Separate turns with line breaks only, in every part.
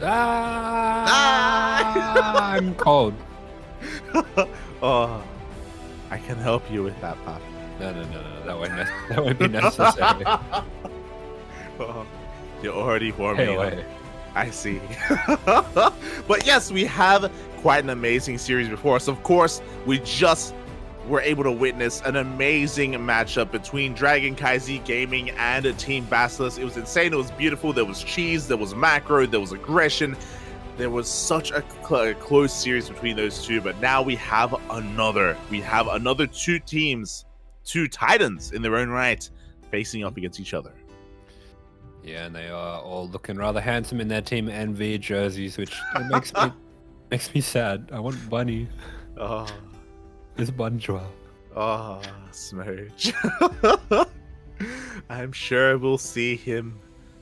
Ah! I'm cold.
Oh, I can help you with that, Pop.
No. That won't be necessary.
Oh, you're already warming
Hey,
up.
wait.
I see. But yes, we have quite an amazing series before us. Of course, we just were able to witness an amazing matchup between CranKy Z Gaming and Team ABYDOS. It was insane. It was beautiful. There was cheese. There was macro. There was aggression. There was such a close series between those two. But now we have another. We have another two teams, two titans in their own right, facing up against each other.
Yeah, and they are all looking rather handsome in their Team NV jerseys, which makes me sad. I want Bunny.
Oh.
It's Bunjwa.
Oh, Smurge. I'm sure we'll see him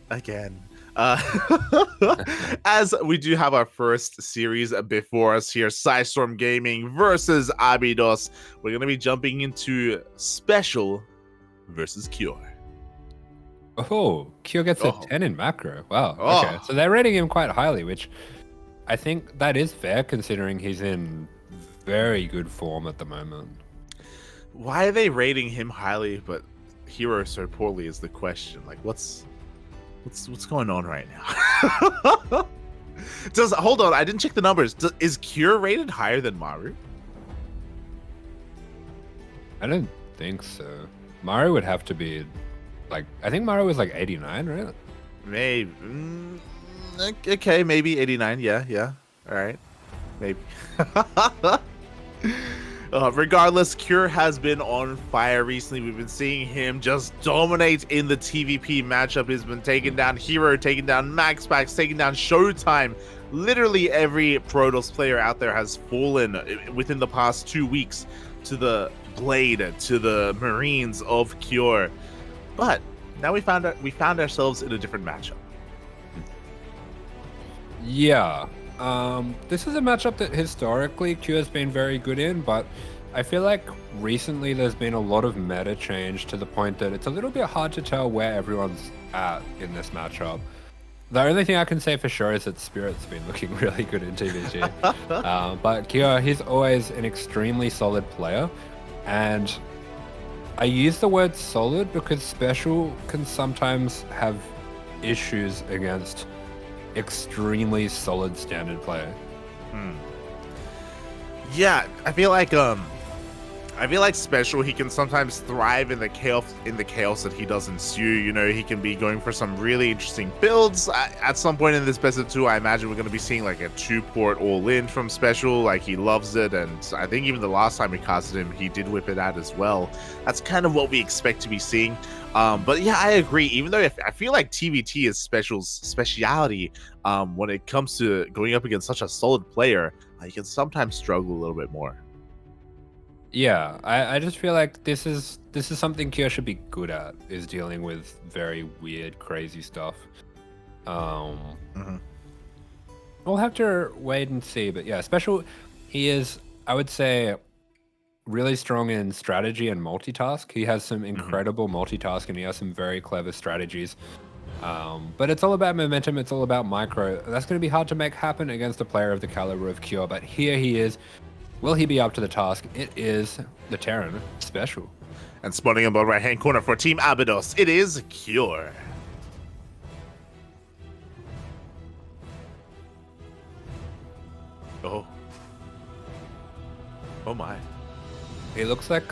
again. As we do have our first series before us here, PSISTORM Gaming versus ABYDOS. We're going to be jumping into Special versus Cure.
Oh, Cure gets a 10 in macro. Wow. Okay, so they're rating him quite highly, which I think that is fair considering he's in very good form at the moment.
Why are they rating him highly but Hero so poorly is the question. Like, what's going on right now? Hold on, I didn't check the numbers. Is Cure rated higher than Maru?
I don't think so. Maru would have to be like, I think Maru was like 89, right?
Maybe. Okay, maybe 89. Yeah. All right. Maybe. Regardless, Cure has been on fire recently. We've been seeing him just dominate in the TVP matchup. He's been taking down Hero, taking down MaxPax, taking down Showtime. Literally every Protoss player out there has fallen within the past 2 weeks to the blade, to the Marines of Cure. But now we found ourselves in a different matchup.
Yeah. This is a matchup that historically Q has been very good in, but I feel like recently there's been a lot of meta change to the point that it's a little bit hard to tell where everyone's at in this matchup. The only thing I can say for sure is that Spirit's been looking really good in TVG. But Q, he's always an extremely solid player, and I use the word solid because Special can sometimes have issues against extremely solid standard player.
Yeah, I feel like Special, he can sometimes thrive in the chaos that he does ensue. You know, he can be going for some really interesting builds. At some point in this best of 2, I imagine we're going to be seeing like a 2-port all-in from Special. Like, he loves it, and I think even the last time we casted him, he did whip it out as well. That's kind of what we expect to be seeing. But yeah, I agree. Even though I feel like TVT is Special's speciality, when it comes to going up against such a solid player, you can sometimes struggle a little bit more.
Yeah, I just feel like this is something Kyo should be good at, is dealing with very weird, crazy stuff. We'll have to wait and see, but yeah, Special, he is, I would say, really strong in strategy and multitask. He has some incredible multitask, and he has some very clever strategies. But it's all about momentum, it's all about micro. That's going to be hard to make happen against a player of the caliber of Cure, but here he is. Will he be up to the task? It is the Terran Special.
And spawning in the right-hand corner for Team ABYDOS, it is Cure. Oh. Oh my.
He looks like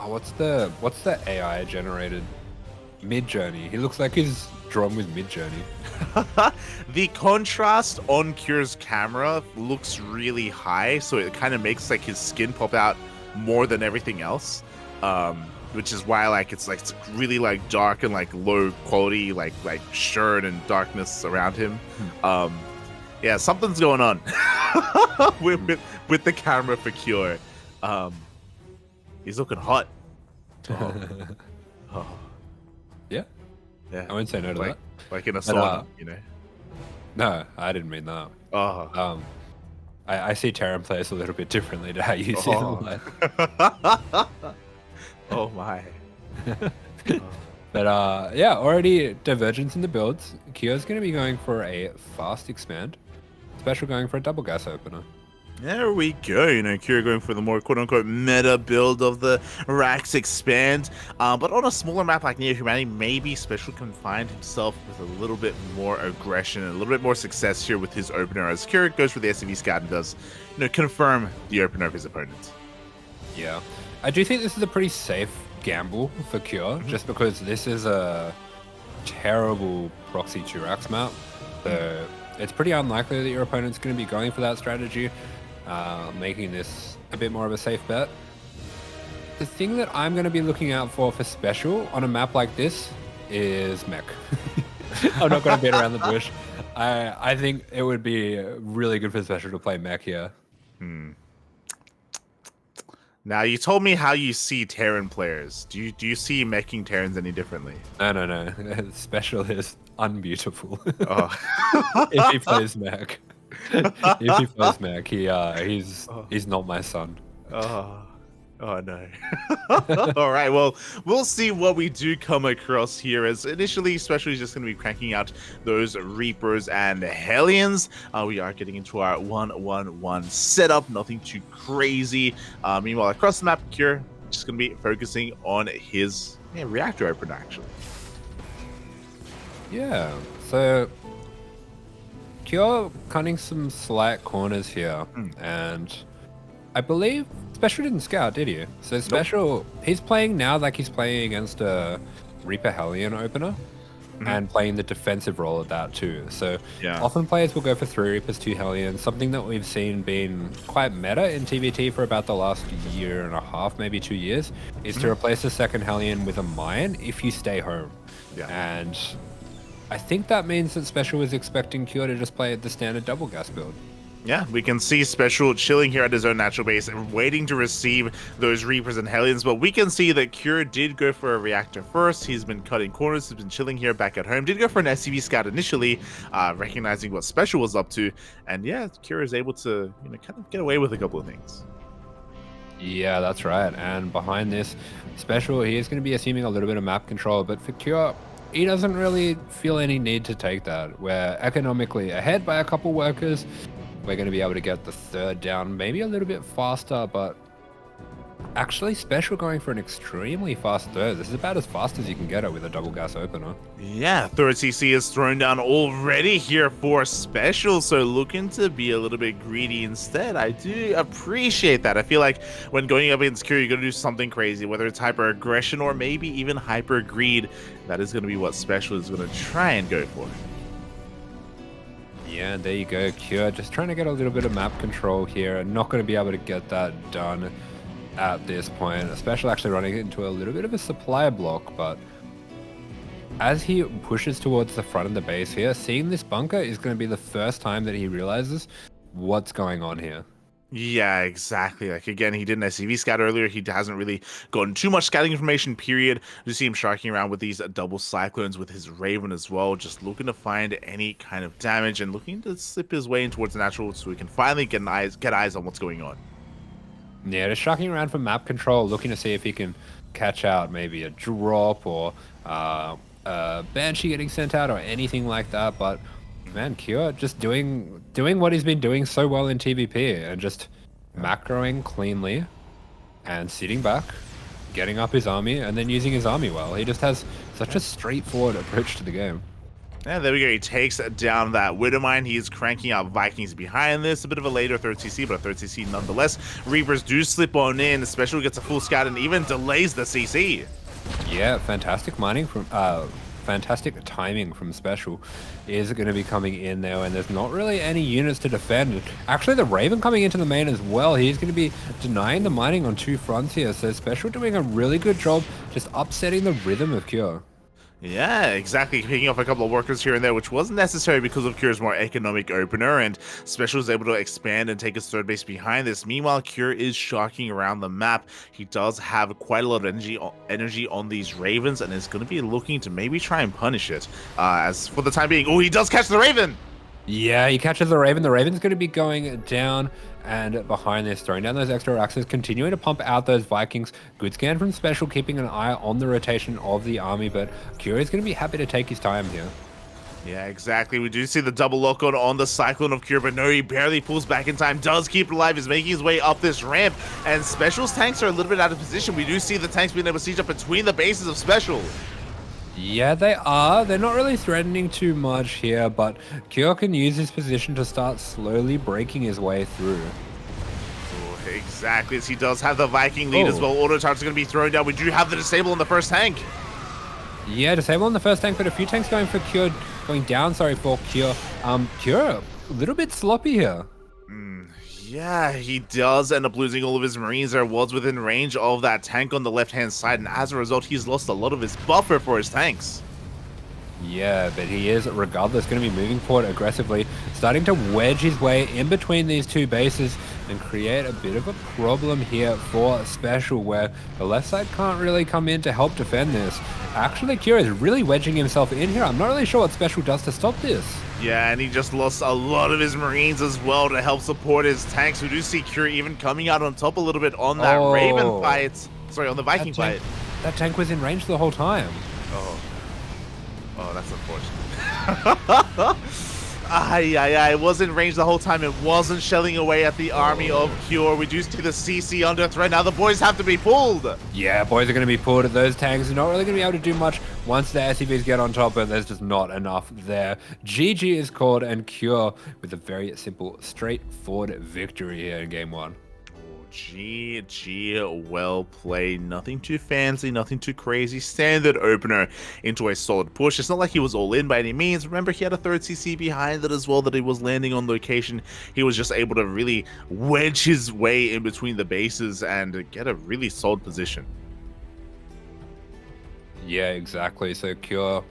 what's the AI generated Mid-Journey? He looks like he's drawn with Mid-Journey.
The contrast on Cure's camera looks really high, so it kind of makes like his skin pop out more than everything else, which is why like it's really like dark and like low quality like shirt and darkness around him. Yeah, something's going on with the camera for Cure. He's looking hot.
Yeah, I wouldn't say no to that.
Like in a sauna, you know.
No, I didn't mean that. I see Terran players a little bit differently to how you see them.
Oh my.
But yeah, already divergence in the builds. Kyo's going to be going for a fast expand. Special going for a double gas opener.
There we go. You know, Kira going for the more quote-unquote meta build of the Rax Expand. But on a smaller map like Neo Humanity, maybe Special can find himself with a little bit more aggression and a little bit more success here with his opener, as Kira goes for the SCV scout and does, you know, confirm the opener of his opponent.
Yeah. I do think this is a pretty safe gamble for Cure, just because this is a terrible proxy 2-Rax map. So it's pretty unlikely that your opponent's going to be going for that strategy. Making this a bit more of a safe bet. The thing that I'm going to be looking out for Special on a map like this is mech. I'm not going to beat around the bush. I think it would be really good for Special to play mech here.
Now, you told me how you see Terran players. Do you see meching Terrans any differently?
No. Special is unbeautiful.
Oh.
If he plays mech. If he plays mech, he's not my son.
Oh no. All right, well, we'll see what we do come across here, as initially Special is just going to be cranking out those Reapers and Hellions. We are getting into our 1-1-1 setup, nothing too crazy. Meanwhile, across the map, Cure just going to be focusing on his reactor opener, actually.
Yeah, so Cure cutting some slight corners here, and I believe Special didn't scout, did he? So Special, he's playing now like he's playing against a Reaper Hellion opener, and playing the defensive role of that too. So often players will go for 3 Reapers, 2 Hellions, something that we've seen being quite meta in TVT for about the last year and a half, maybe 2 years, is to replace the second Hellion with a mine if you stay home. And I think that means that Special was expecting Cure to just play the standard double gas build.
Yeah, we can see Special chilling here at his own natural base and waiting to receive those Reapers and Hellions, but we can see that Cure did go for a reactor first. He's been cutting corners, he's been chilling here back at home, did go for an SCV scout initially, recognizing what Special was up to, and yeah, Cure is able to, you know, kind of get away with a couple of things.
Yeah, that's right, and behind this, Special, he is going to be assuming a little bit of map control, but for Cure, he doesn't really feel any need to take that. We're economically ahead by a couple workers. We're going to be able to get the third down maybe a little bit faster, but actually Special going for an extremely fast third. This is about as fast as you can get it with a double gas opener.
Yeah, third CC is thrown down already here for Special, so looking to be a little bit greedy instead. I do appreciate that. I feel like when going up against Cure, you're going to do something crazy, whether it's hyper aggression or maybe even hyper greed. That is going to be what Special is going to try and go for.
Yeah, and there you go, Cure just trying to get a little bit of map control here, and not going to be able to get that done at this point. Special actually running into a little bit of a supply block, but as he pushes towards the front of the base here, seeing this bunker is going to be the first time that he realizes what's going on here.
Yeah, exactly. Like, again, he did an SCV scout earlier. He hasn't really gotten too much scouting information, period. You see him sharking around with these double cyclones with his Raven as well, just looking to find any kind of damage and looking to slip his way in towards the natural so we can finally get eyes on what's going on.
Yeah, just sharking around for map control, looking to see if he can catch out maybe a drop or a Banshee getting sent out or anything like that, but man, Cure just doing what he's been doing so well in TVP and just macroing cleanly and sitting back, getting up his army, and then using his army well. He just has such a straightforward approach to the game.
Yeah, there we go. He takes down that Widowmine. He's cranking out Vikings behind this. A bit of a later third CC, but a third CC nonetheless. Reapers do slip on in. Special gets a full scout and even delays the CC.
Yeah, fantastic mining from fantastic timing from Special is going to be coming in there, and there's not really any units to defend. Actually, the Raven coming into the main as well. He's going to be denying the mining on 2 fronts here, so Special doing a really good job just upsetting the rhythm of Cure.
Yeah, exactly. Picking off a couple of workers here and there, which wasn't necessary because of Cure's more economic opener, and Special is able to expand and take his third base behind this. Meanwhile, Cure is shocking around the map. He does have quite a lot of energy on these Ravens, and is going to be looking to maybe try and punish it. As for the time being, oh, he does catch the Raven!
Yeah, he catches the Raven. The Raven's going to be going down, And behind this, throwing down those extra Raxes, continuing to pump out those Vikings. Good scan from Special, keeping an eye on the rotation of the army, but Curio's going to be happy to take his time here.
Yeah, exactly. We do see the double lock on the Cyclone of Cure, but no, he barely pulls back in time. Does keep it alive. Is making his way up this ramp, and Special's tanks are a little bit out of position. We do see the tanks being able to siege up between the bases of Special.
Yeah, they are. They're not really threatening too much here, but Cure can use his position to start slowly breaking his way through.
Oh, exactly, as he does have the Viking lead as well. Auto charge is going to be thrown down. We do have the disable on the first tank.
Yeah, disable on the first tank, but a few tanks going for Cure, going down, sorry, for Cure. Cure, a little bit sloppy here.
Yeah, he does end up losing all of his Marines. There was within range of that tank on the left-hand side, and as a result, he's lost a lot of his buffer for his tanks.
Yeah, but he is, regardless, going to be moving forward aggressively, starting to wedge his way in between these two bases and create a bit of a problem here for Special, where the left side can't really come in to help defend this. Actually, Cure is really wedging himself in here. I'm not really sure what Special does to stop this.
Yeah, and he just lost a lot of his Marines as well to help support his tanks. We do see Cure even coming out on top a little bit on that Raven fight. Sorry, on the Viking fight.
That tank was in range the whole time.
Oh, that's unfortunate. It was in range the whole time. It wasn't shelling away at the army of Cure. We do see the CC under threat. Now the boys have to be pulled.
Yeah, boys are going to be pulled. Those tanks are not really going to be able to do much once the SCVs get on top, but there's just not enough there. GG is called, and Cure with a very simple, straightforward victory here in game one.
GG, well played. Nothing too fancy, nothing too crazy. Standard opener into a solid push. It's not like he was all in by any means. Remember, he had a third CC behind it as well that he was landing on location. He was just able to really wedge his way in between the bases and get a really solid position.
Yeah, exactly. So Cure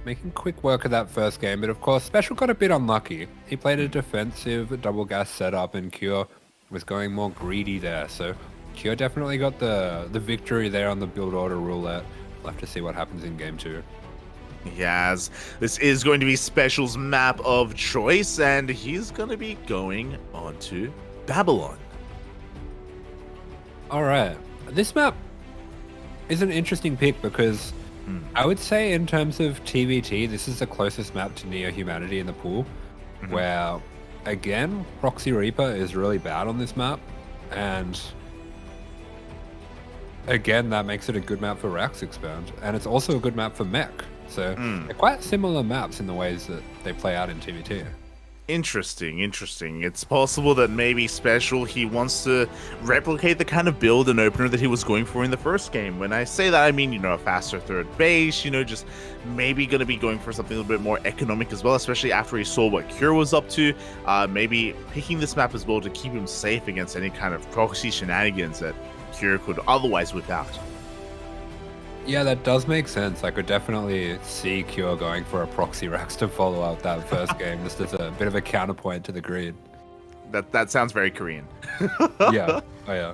making quick work of that first game, but of course, Special got a bit unlucky. He played a defensive double gas setup, and Cure was going more greedy there, so Cure definitely got the victory there on the build order roulette. We'll have to see what happens in game two.
Yes, this is going to be Special's map of choice, and he's going to be going on to Babylon.
All right, this map is an interesting pick because I would say in terms of TVT, this is the closest map to Neo Humanity in the pool, where again, Proxy Reaper is really bad on this map, and again, that makes it a good map for Rax Expand, and it's also a good map for Mech. So they're quite similar maps in the ways that they play out in TVT.
Interesting. It's possible that maybe Special, he wants to replicate the kind of build and opener that he was going for in the first game. When I say that, I mean, a faster third base, just maybe going to be going for something a little bit more economic as well, especially after he saw what Cure was up to. Maybe picking this map as well to keep him safe against any kind of proxy shenanigans that Cure could otherwise whip out.
Yeah, that does make sense. I could definitely see Cure going for a proxy Rax to follow up that first game, just as a bit of a counterpoint to the grid.
That sounds very Korean.
Yeah. Oh, yeah.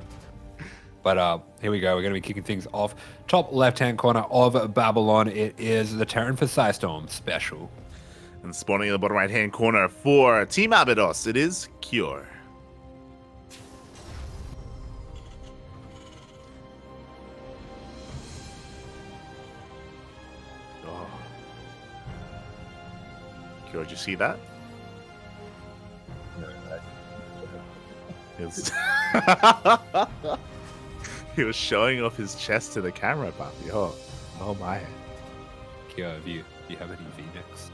But here we go. We're going to be kicking things off. Top left-hand corner of Babylon, it is the Terran for PSISTORM Special.
And spawning in the bottom right-hand corner for Team ABYDOS, it is Cure. Did you see that? He was showing off his chest to the camera, Papi. Oh my.
Kyo, do you have any V-Mix?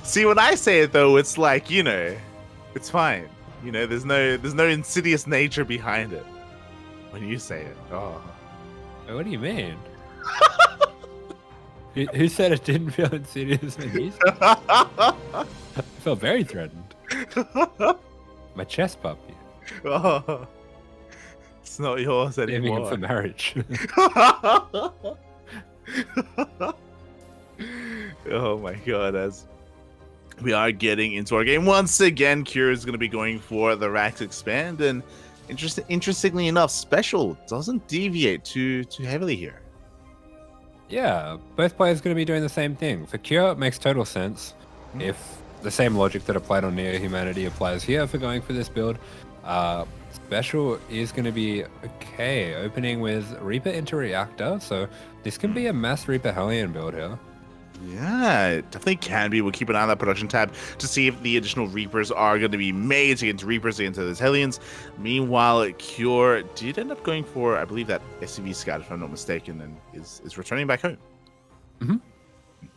See, when I say it though, it's like, it's fine. There's no insidious nature behind it. When you say it,
What do you mean? Who said it didn't feel insidious when you said it? I felt very threatened. My chest puppy.
Oh, it's not yours anymore.
Saving him for marriage.
Oh my god, as we are getting into our game once again, Cure is going to be going for the Rax Expand, and interestingly enough, Special doesn't deviate too heavily here.
Yeah, both players going to be doing the same thing. For Cure, it makes total sense. If the same logic that applied on Neo Humanity applies here for going for this build, Special is going to be okay, opening with Reaper into Reactor, so this can be a mass Reaper Hellion build here.
Yeah, it definitely can be. We'll keep an eye on that production tab to see if the additional Reapers are going to be made to get into Reapers, into those Hellions. Meanwhile, Cure did end up going for, I believe, that SCV Scout, if I'm not mistaken, and is returning back home.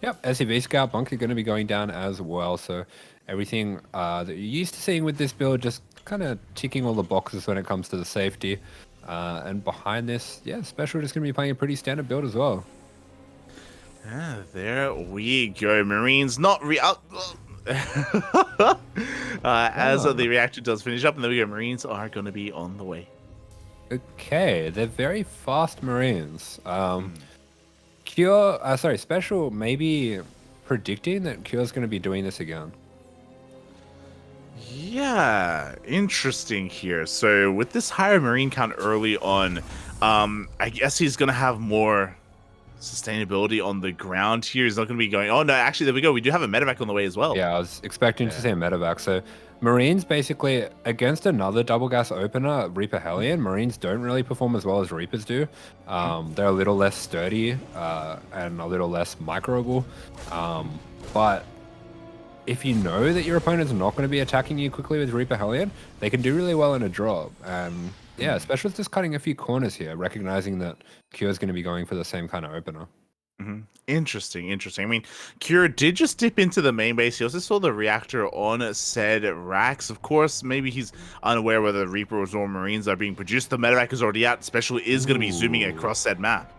Yep, SCV Scout Bunker going to be going down as well, so everything that you're used to seeing with this build just kind of ticking all the boxes when it comes to the safety. And behind this, yeah, Special just going to be playing a pretty standard build as well.
Yeah, there we go. Marines not as the reactor does finish up, and there we go. Marines are going to be on the way.
Okay, they're very fast Marines. Cure, Special maybe predicting that Cure's going to be doing this again.
Yeah, interesting here. So with this higher Marine count early on, I guess he's going to have more sustainability on the ground here. He's not going to be going, oh no, actually, there we go. We do have a medevac on the way as well.
Yeah, I was expecting to see a medevac. So Marines basically, against another double gas opener, Reaper Hellion, Marines don't really perform as well as Reapers do. They're a little less sturdy and a little less microable. But if you know that your opponent's not going to be attacking you quickly with Reaper Hellion, they can do really well in a drop. And yeah, Special's just cutting a few corners here, recognizing that Cure's going to be going for the same kind of opener.
Interesting. I mean, Cure did just dip into the main base. He also saw the reactor on said racks. Of course, maybe he's unaware whether the Reapers or Marines are being produced. The medevac is already out. Special is going to be zooming across said map.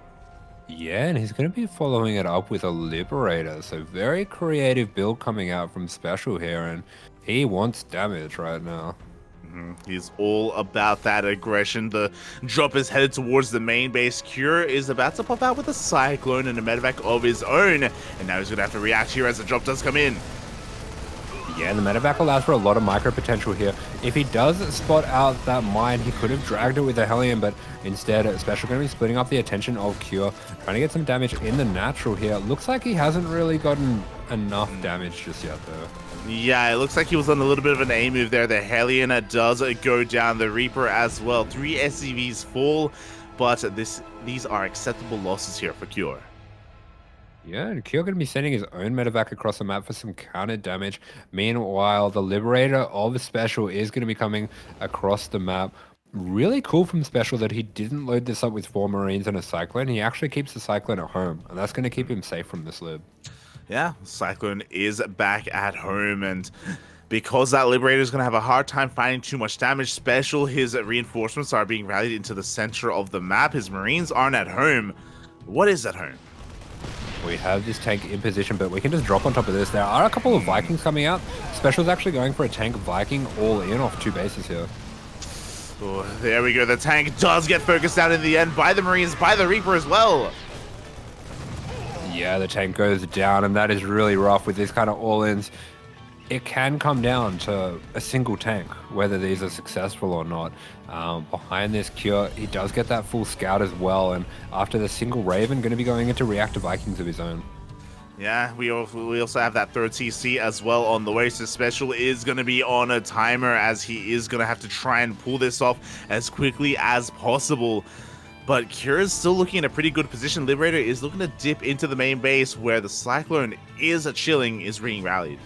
Yeah, and he's going to be following it up with a Liberator. So very creative build coming out from Special here, and he wants damage right now.
He's all about that aggression. The drop is headed towards the main base. Cure is about to pop out with a Cyclone and a medevac of his own. And now he's going to have to react here as the drop does come in.
Yeah, the medevac allows for a lot of micro potential here. If he does spot out that mine, he could have dragged it with a Hellion, but instead, Special going to be splitting up the attention of Cure, trying to get some damage in the natural here. Looks like he hasn't really gotten enough damage just yet, though.
Yeah, it looks like he was on a little bit of an A move there. The Hellion does go down. The Reaper as well. 3 SCVs fall, but these are acceptable losses here for Cure.
Yeah, and Kyo going to be sending his own medevac across the map for some counter damage. Meanwhile, the Liberator of Special is going to be coming across the map. Really cool from Special that he didn't load this up with 4 Marines and a Cyclone. He actually keeps the Cyclone at home, and that's going to keep him safe from this lib.
Yeah, Cyclone is back at home, and because that Liberator is going to have a hard time finding too much damage, Special, his reinforcements are being rallied into the center of the map. His Marines aren't at home. What is at home?
We have this tank in position, but we can just drop on top of this. There are a couple of Vikings coming out. Special's actually going for a tank Viking all in off 2 bases here.
Oh, there we go. The tank does get focused out in the end by the Marines, by the Reaper as well.
Yeah, the tank goes down, and that is really rough with these kind of all-ins. It can come down to a single tank, whether these are successful or not. Behind this Cure, he does get that full scout as well, and after the single Raven, going to be going into reactor Vikings of his own.
Yeah, we also have that 3rd CC as well on the way, so Special is going to be on a timer as he is going to have to try and pull this off as quickly as possible. But Cure is still looking in a pretty good position. Liberator is looking to dip into the main base where the Cyclone is chilling, is being rallied.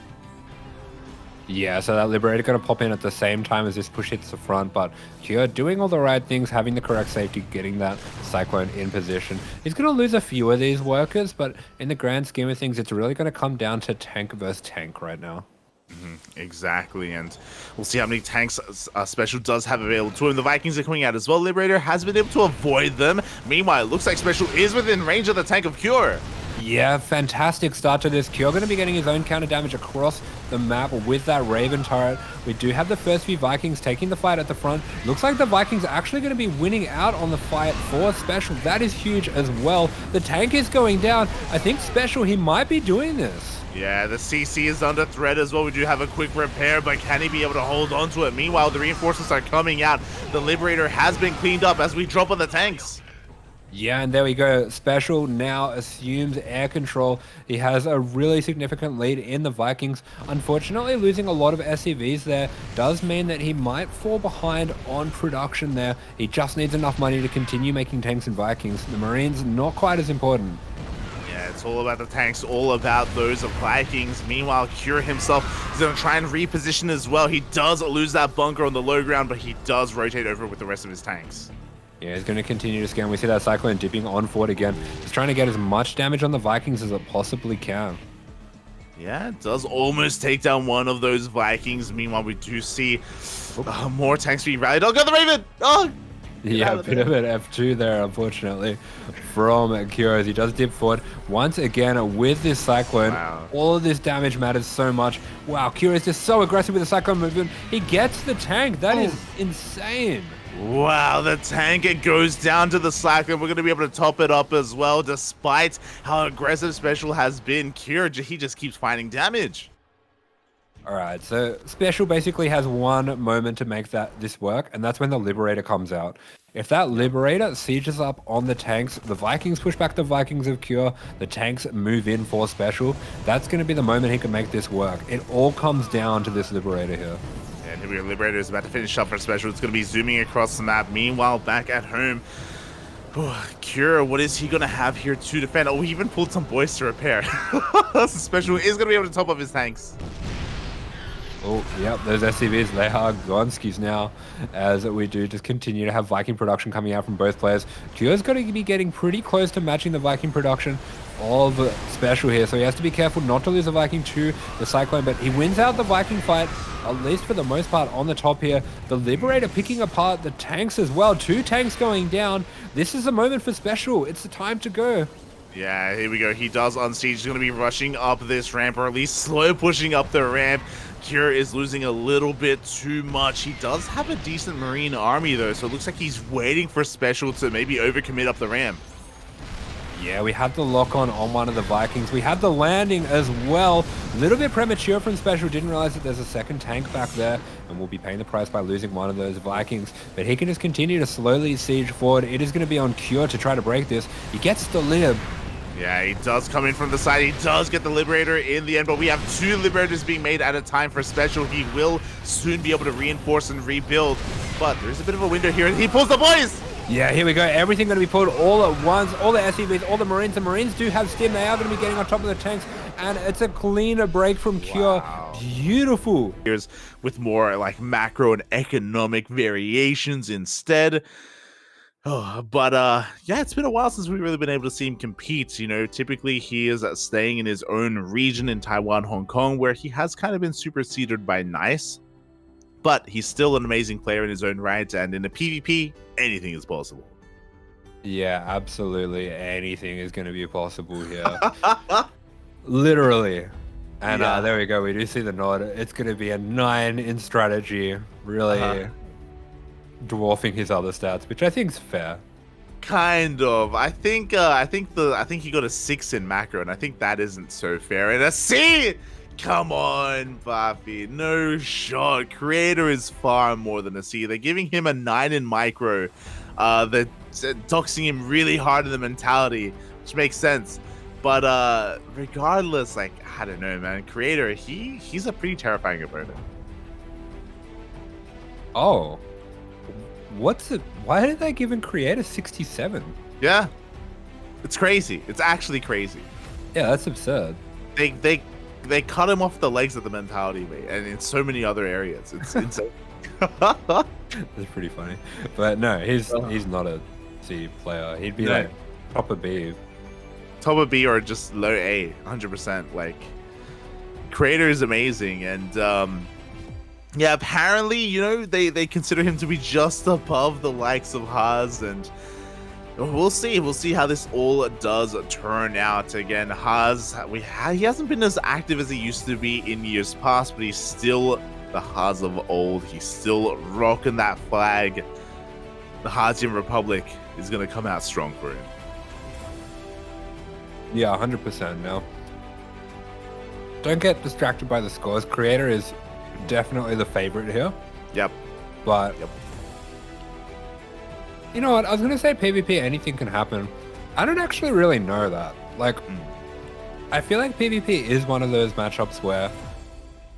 Yeah, so that Liberator going to pop in at the same time as this push hits the front, but Cure doing all the right things, having the correct safety, getting that Cyclone in position. He's going to lose a few of these workers, but in the grand scheme of things, it's really going to come down to tank versus tank right now.
Exactly, and we'll see how many tanks Special does have available to him. The Vikings are coming out as well. Liberator has been able to avoid them. Meanwhile, it looks like Special is within range of the tank of Cure.
Yeah, fantastic start to this. Cure going to be getting his own counter damage across the map with that Raven turret. We do have the first few Vikings taking the fight at the front. Looks like the Vikings are actually going to be winning out on the fight for Special. That is huge as well. The tank is going down. I think Special, he might be doing this.
Yeah, the CC is under threat as well. We do have a quick repair, but can he be able to hold on to it? Meanwhile, the reinforcements are coming out. The Liberator has been cleaned up as we drop on the tanks.
Yeah, and there we go. Special now assumes air control. He has a really significant lead in the Vikings. Unfortunately, losing a lot of SCVs there does mean that he might fall behind on production there. He just needs enough money to continue making tanks and Vikings. The Marines, not quite as important.
Yeah, it's all about the tanks, all about those Vikings. Meanwhile, Cure himself is going to try and reposition as well. He does lose that bunker on the low ground, but he does rotate over with the rest of his tanks.
Yeah, he's going to continue to scan. We see that Cyclone dipping on forward again. He's trying to get as much damage on the Vikings as it possibly can.
Yeah, it does almost take down one of those Vikings. Meanwhile, we do see more tanks being rallied. Oh, got the Raven! Oh!
Yeah, a bit of an F2 there, unfortunately, from Kuro. He does dip forward. Once again, with this Cyclone, all of this damage matters so much. Wow, Kuro is just so aggressive with the Cyclone movement. He gets the tank. That is insane.
Wow, the tank, it goes down to the Slacker. We're going to be able to top it up as well, despite how aggressive Special has been. Kira, he just keeps finding damage.
All right, so Special basically has one moment to make this work, and that's when the Liberator comes out. If that Liberator sieges up on the tanks, the Vikings push back the Vikings of Cure, the tanks move in for Special, that's going to be the moment he can make this work. It all comes down to this Liberator here.
And here we go, Liberator is about to finish up for Special. It's going to be zooming across the map. Meanwhile, back at home, Cure, what is he going to have here to defend? Oh, he even pulled some boys to repair. Special is going to be able to top up his tanks.
Oh, yep, those SCVs, they are Gonskis now, as we do just continue to have Viking production coming out from both players. Cure's got to be getting pretty close to matching the Viking production of Special here, so he has to be careful not to lose a Viking to the Cyclone, but he wins out the Viking fight, at least for the most part, on the top here. The Liberator picking apart the tanks as well. 2 tanks going down. This is the moment for Special. It's the time to go.
Yeah, here we go. He does unsiege. He's going to be rushing up this ramp, or at least slow pushing up the ramp. Cure is losing a little bit too much. He does have a decent Marine army, though, so it looks like he's waiting for Special to maybe overcommit up the ramp.
Yeah, we had the lock on one of the Vikings. We had the landing as well. A little bit premature from Special. Didn't realize that there's a second tank back there, and we'll be paying the price by losing one of those Vikings. But he can just continue to slowly siege forward. It is going to be on Cure to try to break this. He gets the lib.
Yeah, he does come in from the side. He does get the Liberator in the end, but we have 2 Liberators being made at a time for Special. He will soon be able to reinforce and rebuild, but there's a bit of a window here. He pulls the boys!
Yeah, here we go. Everything going to be pulled all at once. All the SCVs, all the Marines. The Marines do have stim. They are going to be getting on top of the tanks, and it's a cleaner break from Cure. Wow. Beautiful.
Here's with more like macro and economic variations instead. Oh, but yeah, it's been a while since we've really been able to see him compete. You know, typically he is staying in his own region in Taiwan, Hong Kong, where he has kind of been superseded by Nice. But he's still an amazing player in his own right, and in a PvP, anything is possible.
Yeah, absolutely. Anything is going to be possible here. Literally. And there we go. We do see the nod. It's going to be a 9 in strategy. Really dwarfing his other stats, which I think is fair.
Kind of. I think he got a 6 in macro, and I think that isn't so fair. And a C! Come on, Buffy. No shot. Creator is far more than a C. They're giving him a 9 in micro. They're doxing him really hard in the mentality, which makes sense. But regardless, like, I don't know, man. Creator, he's a pretty terrifying opponent.
Oh. Why did they give him Creator 67?
Yeah. It's crazy. It's actually crazy.
Yeah, that's absurd.
They cut him off the legs of the mentality, mate, and in so many other areas. It's insane.
That's pretty funny. But no, he's not a C player. He'd be like top of B.
Top of B or just low A, 100%. Like, Creator is amazing, and yeah, apparently, you know, they consider him to be just above the likes of Haas, and we'll see. We'll see how this all does turn out. Again, Haas, he hasn't been as active as he used to be in years past, but he's still the Haas of old. He's still rocking that flag. The Haasian Republic is going to come out strong for him.
Yeah, 100% now. Don't get distracted by the scores. Creator is definitely the favorite here.
Yep.
But You know what? I was gonna say PvP, anything can happen. I don't actually really know that. Like, I feel like PvP is one of those matchups where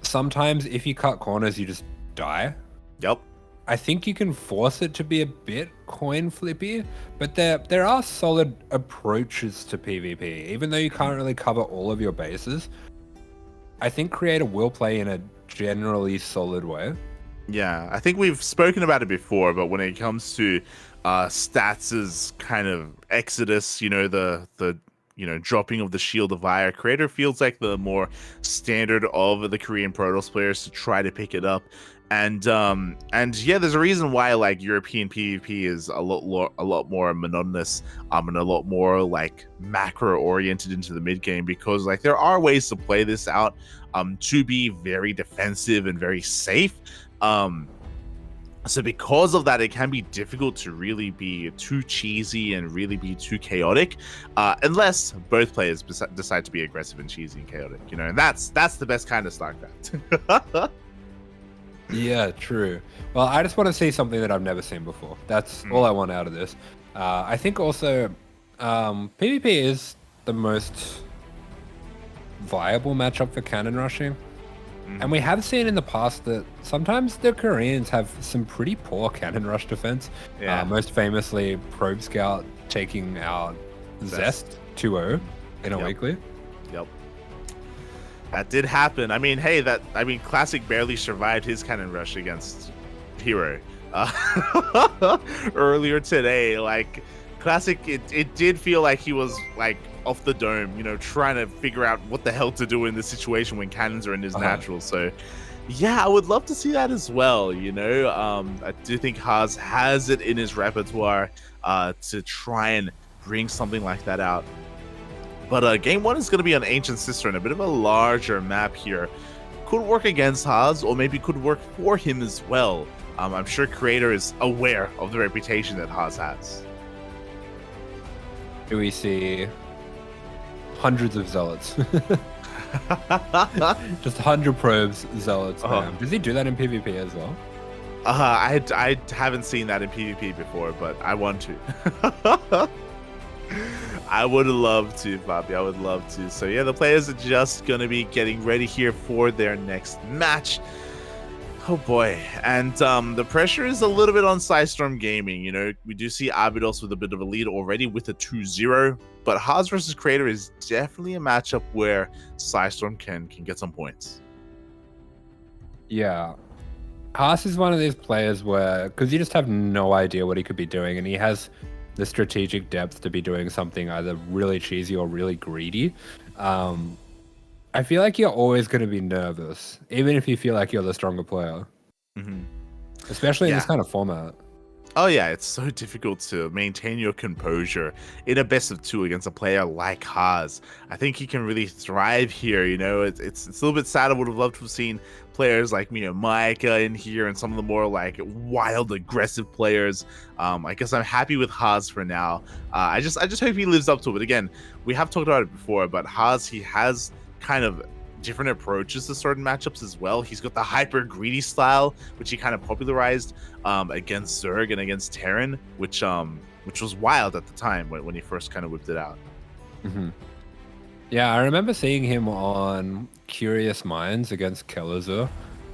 sometimes if you cut corners, you just die.
Yep.
I think you can force it to be a bit coin flippy, but there are solid approaches to PvP. Even though you can't really cover all of your bases, I think Creator will play in a generally solid way.
Yeah, I think we've spoken about it before, but when it comes to Stats' kind of exodus, the dropping of the Shield of Fire, Creator feels like the more standard of the Korean Protoss players to try to pick it up. And yeah, there's a reason why like European PvP is a lot more monotonous, and a lot more like macro oriented into the mid game, because like there are ways to play this out to be very defensive and very safe. So because of that, it can be difficult to really be too cheesy and really be too chaotic, unless both players decide to be aggressive and cheesy and chaotic, and that's the best kind of StarCraft.
Yeah, true. Well, I just want to see something that I've never seen before. That's all I want out of this. I think also PvP is the most viable matchup for cannon rushing. And we have seen in the past that sometimes the Koreans have some pretty poor cannon rush defense.
Yeah.
Most famously, Probe Scout taking out Zest 2-0 in a weekly.
Yep. That did happen. I mean, hey, Classic barely survived his cannon rush against Hero earlier today. Like, Classic, it did feel like he was like off the dome, trying to figure out what the hell to do in this situation when cannons are in his natural. So, yeah, I would love to see that as well. I do think Haas has it in his repertoire to try and bring something like that out. But game one is going to be on Ancient Cistern, a bit of a larger map here. Could work against Haas, or maybe could work for him as well. I'm sure Creator is aware of the reputation that Haas has.
Do we see hundreds of zealots? Just 100 probes, zealots. Does he do that in PvP as well?
I haven't seen that in PvP before, but I want to. I would love to, Bobby. I would love to. So yeah, the players are just gonna be getting ready here for their next match. Oh boy. And the pressure is a little bit on PSISTORM Gaming. We do see ABYDOS with a bit of a lead already with a 2-0, but Haas versus Creator is definitely a matchup where PSISTORM can get some points.
Yeah. Haas is one of these players where, because you just have no idea what he could be doing, and he has the strategic depth to be doing something either really cheesy or really greedy. I feel like you're always going to be nervous, even if you feel like you're the stronger player. Especially in this kind of format.
Oh yeah, it's so difficult to maintain your composure in a best of two against a player like Haas. I think he can really thrive here. It's a little bit sad. I would have loved to have seen players like Micah in here and some of the more like wild, aggressive players. I guess I'm happy with Haas for now. I just hope he lives up to it. Again, we have talked about it before, but Haas, he has kind of different approaches to certain matchups as well. He's got the hyper greedy style, which he kind of popularized against Zerg and against Terran, which was wild at the time when he first kind of whipped it out.
Yeah, I remember seeing him on Curious Minds against Kelazur.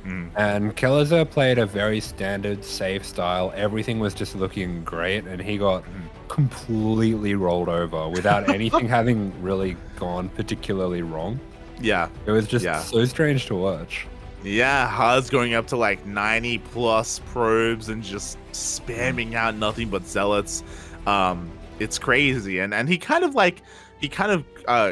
And Kelazur played a very standard, safe style. Everything was just looking great, and he got completely rolled over without anything having really gone particularly wrong.
Yeah.
It was just so strange to watch.
Yeah, Haas going up to like 90 plus probes and just spamming out nothing but zealots. It's crazy. And he kind of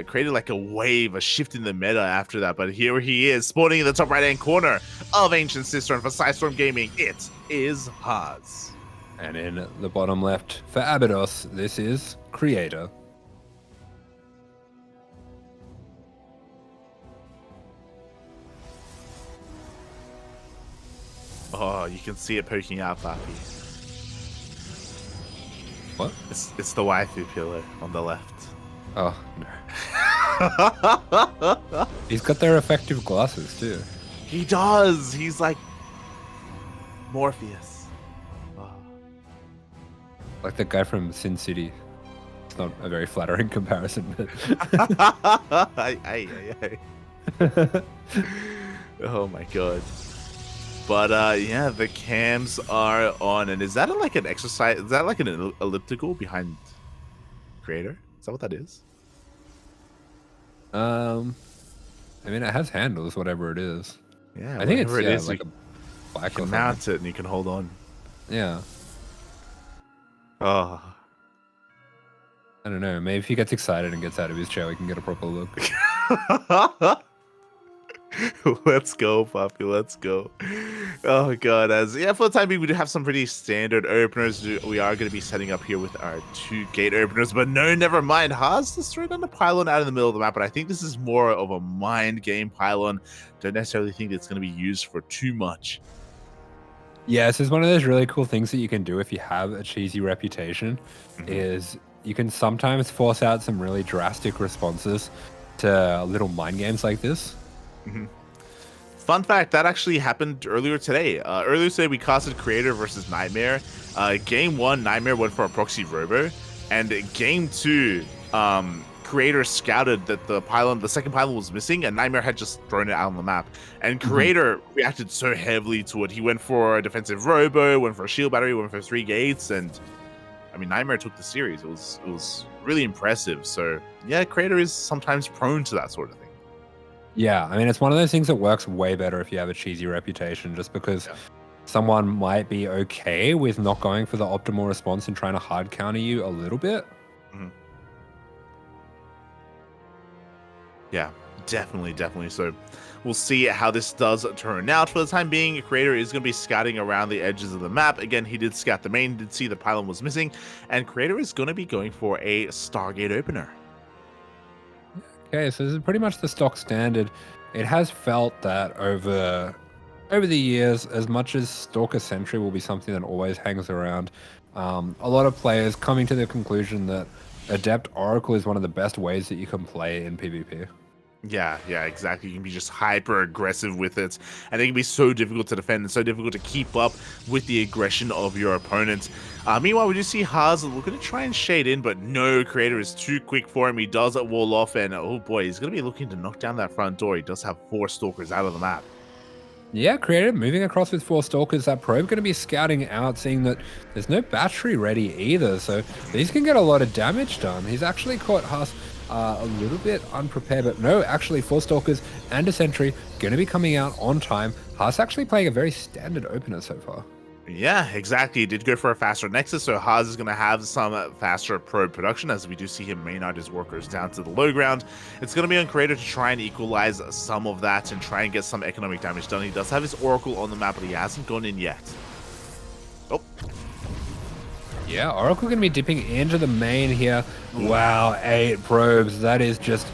created like a wave, a shift in the meta after that. But here he is, spawning in the top right hand corner of Ancient Cistern for PSISTORM Gaming. It is Haas.
And in the bottom left for ABYDOS, this is Creator.
Oh, you can see it poking out, Papi.
What?
It's the waifu pillar on the left.
Oh, no. He's got their effective glasses, too.
He does! He's like Morpheus. Oh.
Like the guy from Sin City. It's not a very flattering comparison, but
Oh my god. But yeah, the cams are on, and is that like an exercise? Is that like an elliptical behind creator? Is that what that is?
I mean, it has handles, whatever it is.
Yeah,
I think it's
whatever it is,
like
you
a bike or
can
something.
mount it and you can hold on.
Yeah.
Oh.
I don't know. Maybe if he gets excited and gets out of his chair, we can get a proper look.
Let's go, Poppy. Let's go. Oh god, as yeah, for the time being, we do have some pretty standard openers. We are going to be setting up here with our 2 gate openers, but no, never mind. Haas just thrown on the pylon out in the middle of the map, but I think this is more of a mind game pylon. Don't necessarily think it's going to be used for too much.
Yeah, this is one of those really cool things that you can do if you have a cheesy reputation, is you can sometimes force out some really drastic responses to little mind games like this.
Fun fact, that actually happened earlier today. Earlier today, we casted Creator versus Nightmare. Game 1, Nightmare went for a proxy robo, and game 2, Creator scouted that the second pylon was missing, and Nightmare had just thrown it out on the map. And Creator reacted so heavily to it. He went for a defensive robo, went for a shield battery, went for 3 gates, and I mean, Nightmare took the series. It was really impressive. So yeah, Creator is sometimes prone to that sort of thing.
Yeah, I mean, it's one of those things that works way better if you have a cheesy reputation, just because someone might be okay with not going for the optimal response and trying to hard counter you a little bit.
Yeah, definitely. So we'll see how this does turn out. For the time being, Creator is going to be scouting around the edges of the map. Again, he did scout the main, did see the pylon was missing, and Creator is going to be going for a Stargate opener.
Okay, so this is pretty much the stock standard. It has felt that over the years, as much as Stalker Sentry will be something that always hangs around, a lot of players coming to the conclusion that Adept Oracle is one of the best ways that you can play in PvP.
Yeah, exactly. You can be just hyper aggressive with it, and it can be so difficult to defend and so difficult to keep up with the aggression of your opponent. Meanwhile, we do see Haas looking to try and shade in, but no, Creator is too quick for him. He does it wall off, and oh boy, he's going to be looking to knock down that front door. He does have 4 stalkers out of the map.
Yeah, Creator moving across with 4 stalkers. That probe going to be scouting out, seeing that there's no battery ready either, so these can get a lot of damage done. He's actually caught Haas a little bit unprepared, but no, actually 4 stalkers and a sentry going to be coming out on time. Haas actually playing a very standard opener so far.
Yeah, exactly. He did go for a faster Nexus, so Haas is going to have some faster probe production, as we do see him main-out his workers down to the low ground. It's going to be on Creator to try and equalize some of that and try and get some economic damage done. He does have his Oracle on the map, but he hasn't gone in yet. Oh.
Yeah, Oracle going to be dipping into the main here. Wow, 8 probes. That is just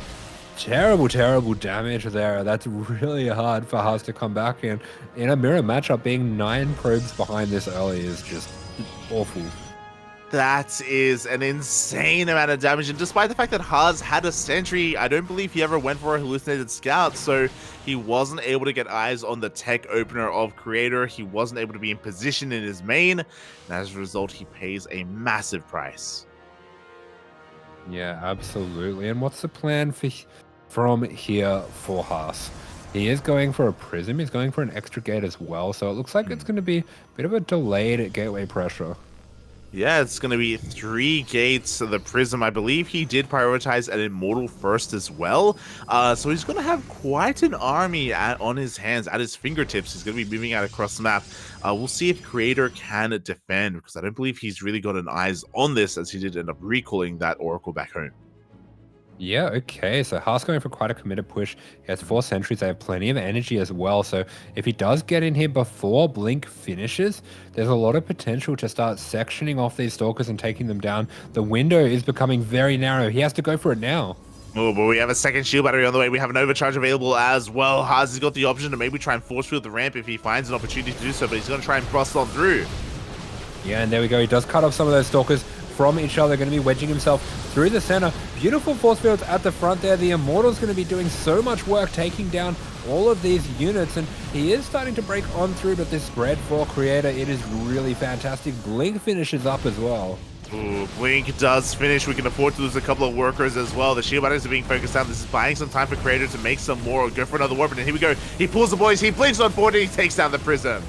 terrible damage there. That's really hard for Haas to come back in a mirror matchup. Being 9 probes behind this early is just awful.
That is an insane amount of damage, and despite the fact that Haas had a sentry, I don't believe he ever went for a hallucinated scout, so he wasn't able to get eyes on the tech opener of Creator. He wasn't able to be in position in his main, and as a result, he pays a massive price.
Yeah, absolutely. And what's the plan from here for Haas? He is going for a prism. He's going for an extra gate as well, so it looks like it's going to be a bit of a delayed gateway pressure.
Yeah, it's going to be 3 gates. The Prism, I believe he did prioritize an Immortal first as well. So he's going to have quite an army on his hands, at his fingertips. He's going to be moving out across the map. We'll see if Creator can defend, because I don't believe he's really got an eyes on this, as he did end up recalling that Oracle back home.
Yeah, okay. So Haas going for quite a committed push. He has 4 sentries. They have plenty of energy as well. So if he does get in here before Blink finishes, there's a lot of potential to start sectioning off these stalkers and taking them down. The window is becoming very narrow. He has to go for it now.
Oh, but we have a second shield battery on the way. We have an overcharge available as well. Haas has got the option to maybe try and force field the ramp if he finds an opportunity to do so, but he's going to try and bust on through.
Yeah, and there we go. He does cut off some of those stalkers from each other, going to be wedging himself through the center. Beautiful force fields at the front there. The Immortal's going to be doing so much work taking down all of these units, and he is starting to break on through, but this spread for Creator, it is really fantastic. Blink finishes up as well.
Ooh, Blink does finish. We can afford to lose a couple of workers as well. The shield batters are being focused down. This is buying some time for Creator to make some more. Go for another warp, and here we go. He pulls the boys. He blinks on board, and he takes down the Prism.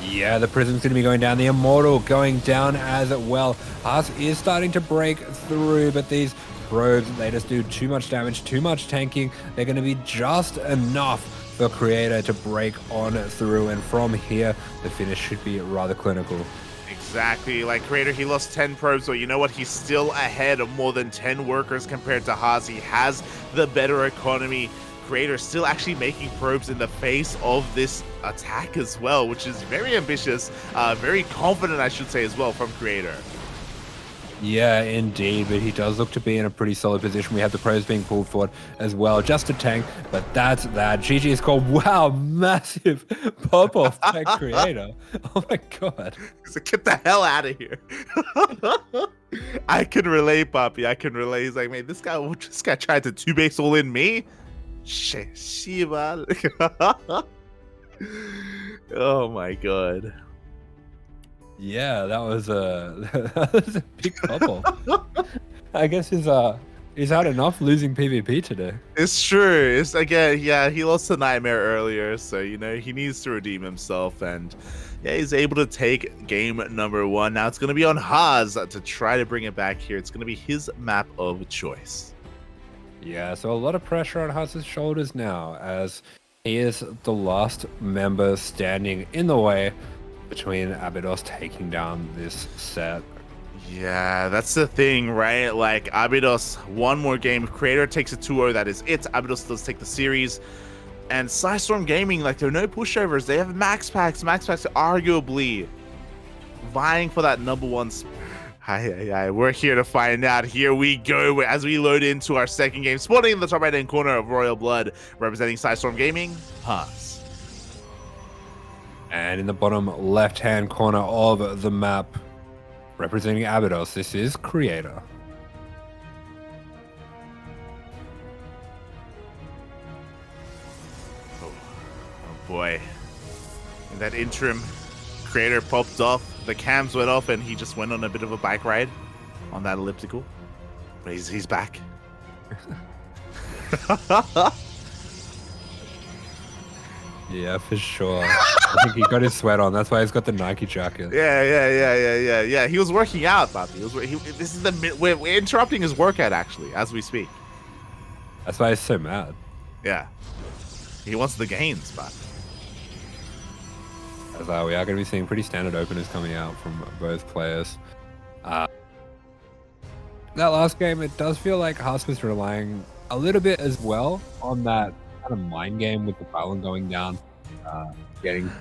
Yeah, the Prism's going to be going down. The Immortal going down as well. Haas is starting to break through, but these probes, they just do too much damage, too much tanking. They're going to be just enough for Creator to break on through, and from here, the finish should be rather clinical.
Exactly. Like Creator, he lost 10 probes, but you know what? He's still ahead of more than 10 workers compared to Haas. He has the better economy. Creator still actually making probes in the face of this attack as well, which is very ambitious, very confident, I should say, as well, from Creator.
Yeah, indeed, but he does look to be in a pretty solid position. We have the probes being pulled forward as well, just a tank, but that's that. GG is called. Wow, massive pop-off by Creator. Oh my god.
He's like, get the hell out of here. I can relate, Poppy. I can relate. He's like, man, this guy tried to two-base all in me. Shiva. Oh my god.
Yeah, that was a big pop-off. I guess he's had enough losing PvP today.
It's true. It's again, yeah, he lost to Nightmare earlier, so you know he needs to redeem himself, and yeah, he's able to take game number 1. Now it's gonna be on Haas to try to bring it back here. It's gonna be his map of choice.
Yeah, so a lot of pressure on Haas's shoulders now, as he is the last member standing in the way between ABYDOS taking down this set.
Yeah, that's the thing, right? Like, ABYDOS, one more game. If Creator takes a 2-0, that is it. ABYDOS does take the series. And PSISTORM Gaming, like, there are no pushovers. They have MaxPax. MaxPax arguably vying for that number 1 spot. Hi, we're here to find out. Here we go as we load into our second game. Spawning in the top right-hand corner of Royal Blood, representing PSISTORM Gaming, Haas.
And in the bottom left-hand corner of the map, representing ABYDOS, this is Creator.
Oh boy. In that interim, Creator popped off. The cams went off, and he just went on a bit of a bike ride on that elliptical. But he's back.
Yeah, for sure. I think he got his sweat on. That's why he's got the Nike jacket.
Yeah. He was working out, Bobby. This is we're interrupting his workout actually as we speak.
That's why he's so mad.
Yeah, he wants the gains, Bobby.
As we are going to be seeing pretty standard openers coming out from both players. That last game, it does feel like Haas was relying a little bit as well on that kind of mind game with the pylon going down, getting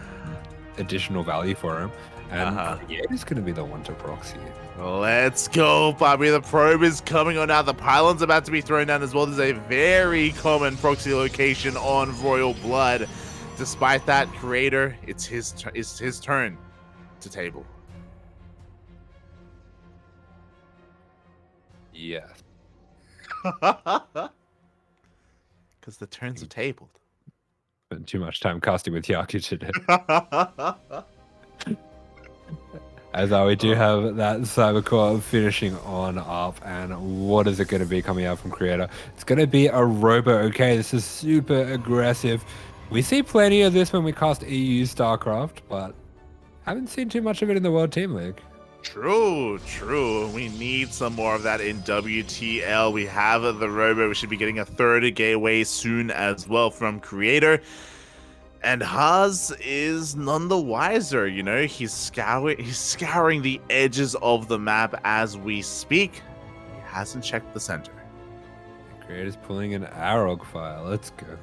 additional value for him. And yeah, it's going to be the one to proxy.
Let's go, Bobby. The probe is coming on now. The pylon's about to be thrown down as well. There's a very common proxy location on Royal Blood. Despite that, Creator, it's his turn to table.
Yes.
Because the turns are tabled.
Spent too much time casting with Yaku today. As we do have that Cybercore finishing on up, and what is it going to be coming out from Creator? It's going to be a Robo. Okay, this is super aggressive. We see plenty of this when we cast EU StarCraft, but haven't seen too much of it in the World Team League.
True. We need some more of that in WTL. We have the Robo. We should be getting a third gateway soon as well from Creator. And Haas is none the wiser, you know. He's scouring the edges of the map as we speak. He hasn't checked the center.
Creator's pulling an AROG file. Let's go.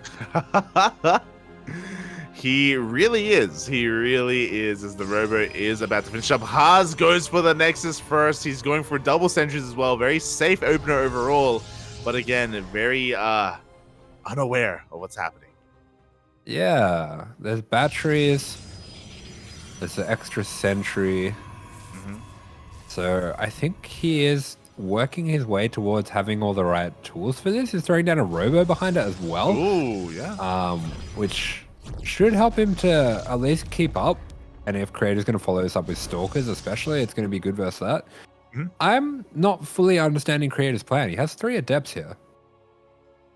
He really is. As the Robo is about to finish up. Haas goes for the Nexus first. He's going for double sentries as well. Very safe opener overall. But again, very unaware of what's happening.
Yeah, there's batteries. There's the extra sentry. So I think he is working his way towards having all the right tools for this. He's throwing down a Robo behind it as well.
Ooh, yeah.
Which should help him to at least keep up. And if Creator's going to follow this up with Stalkers especially, it's going to be good versus that. I'm not fully understanding Creator's plan. He has 3 Adepts here.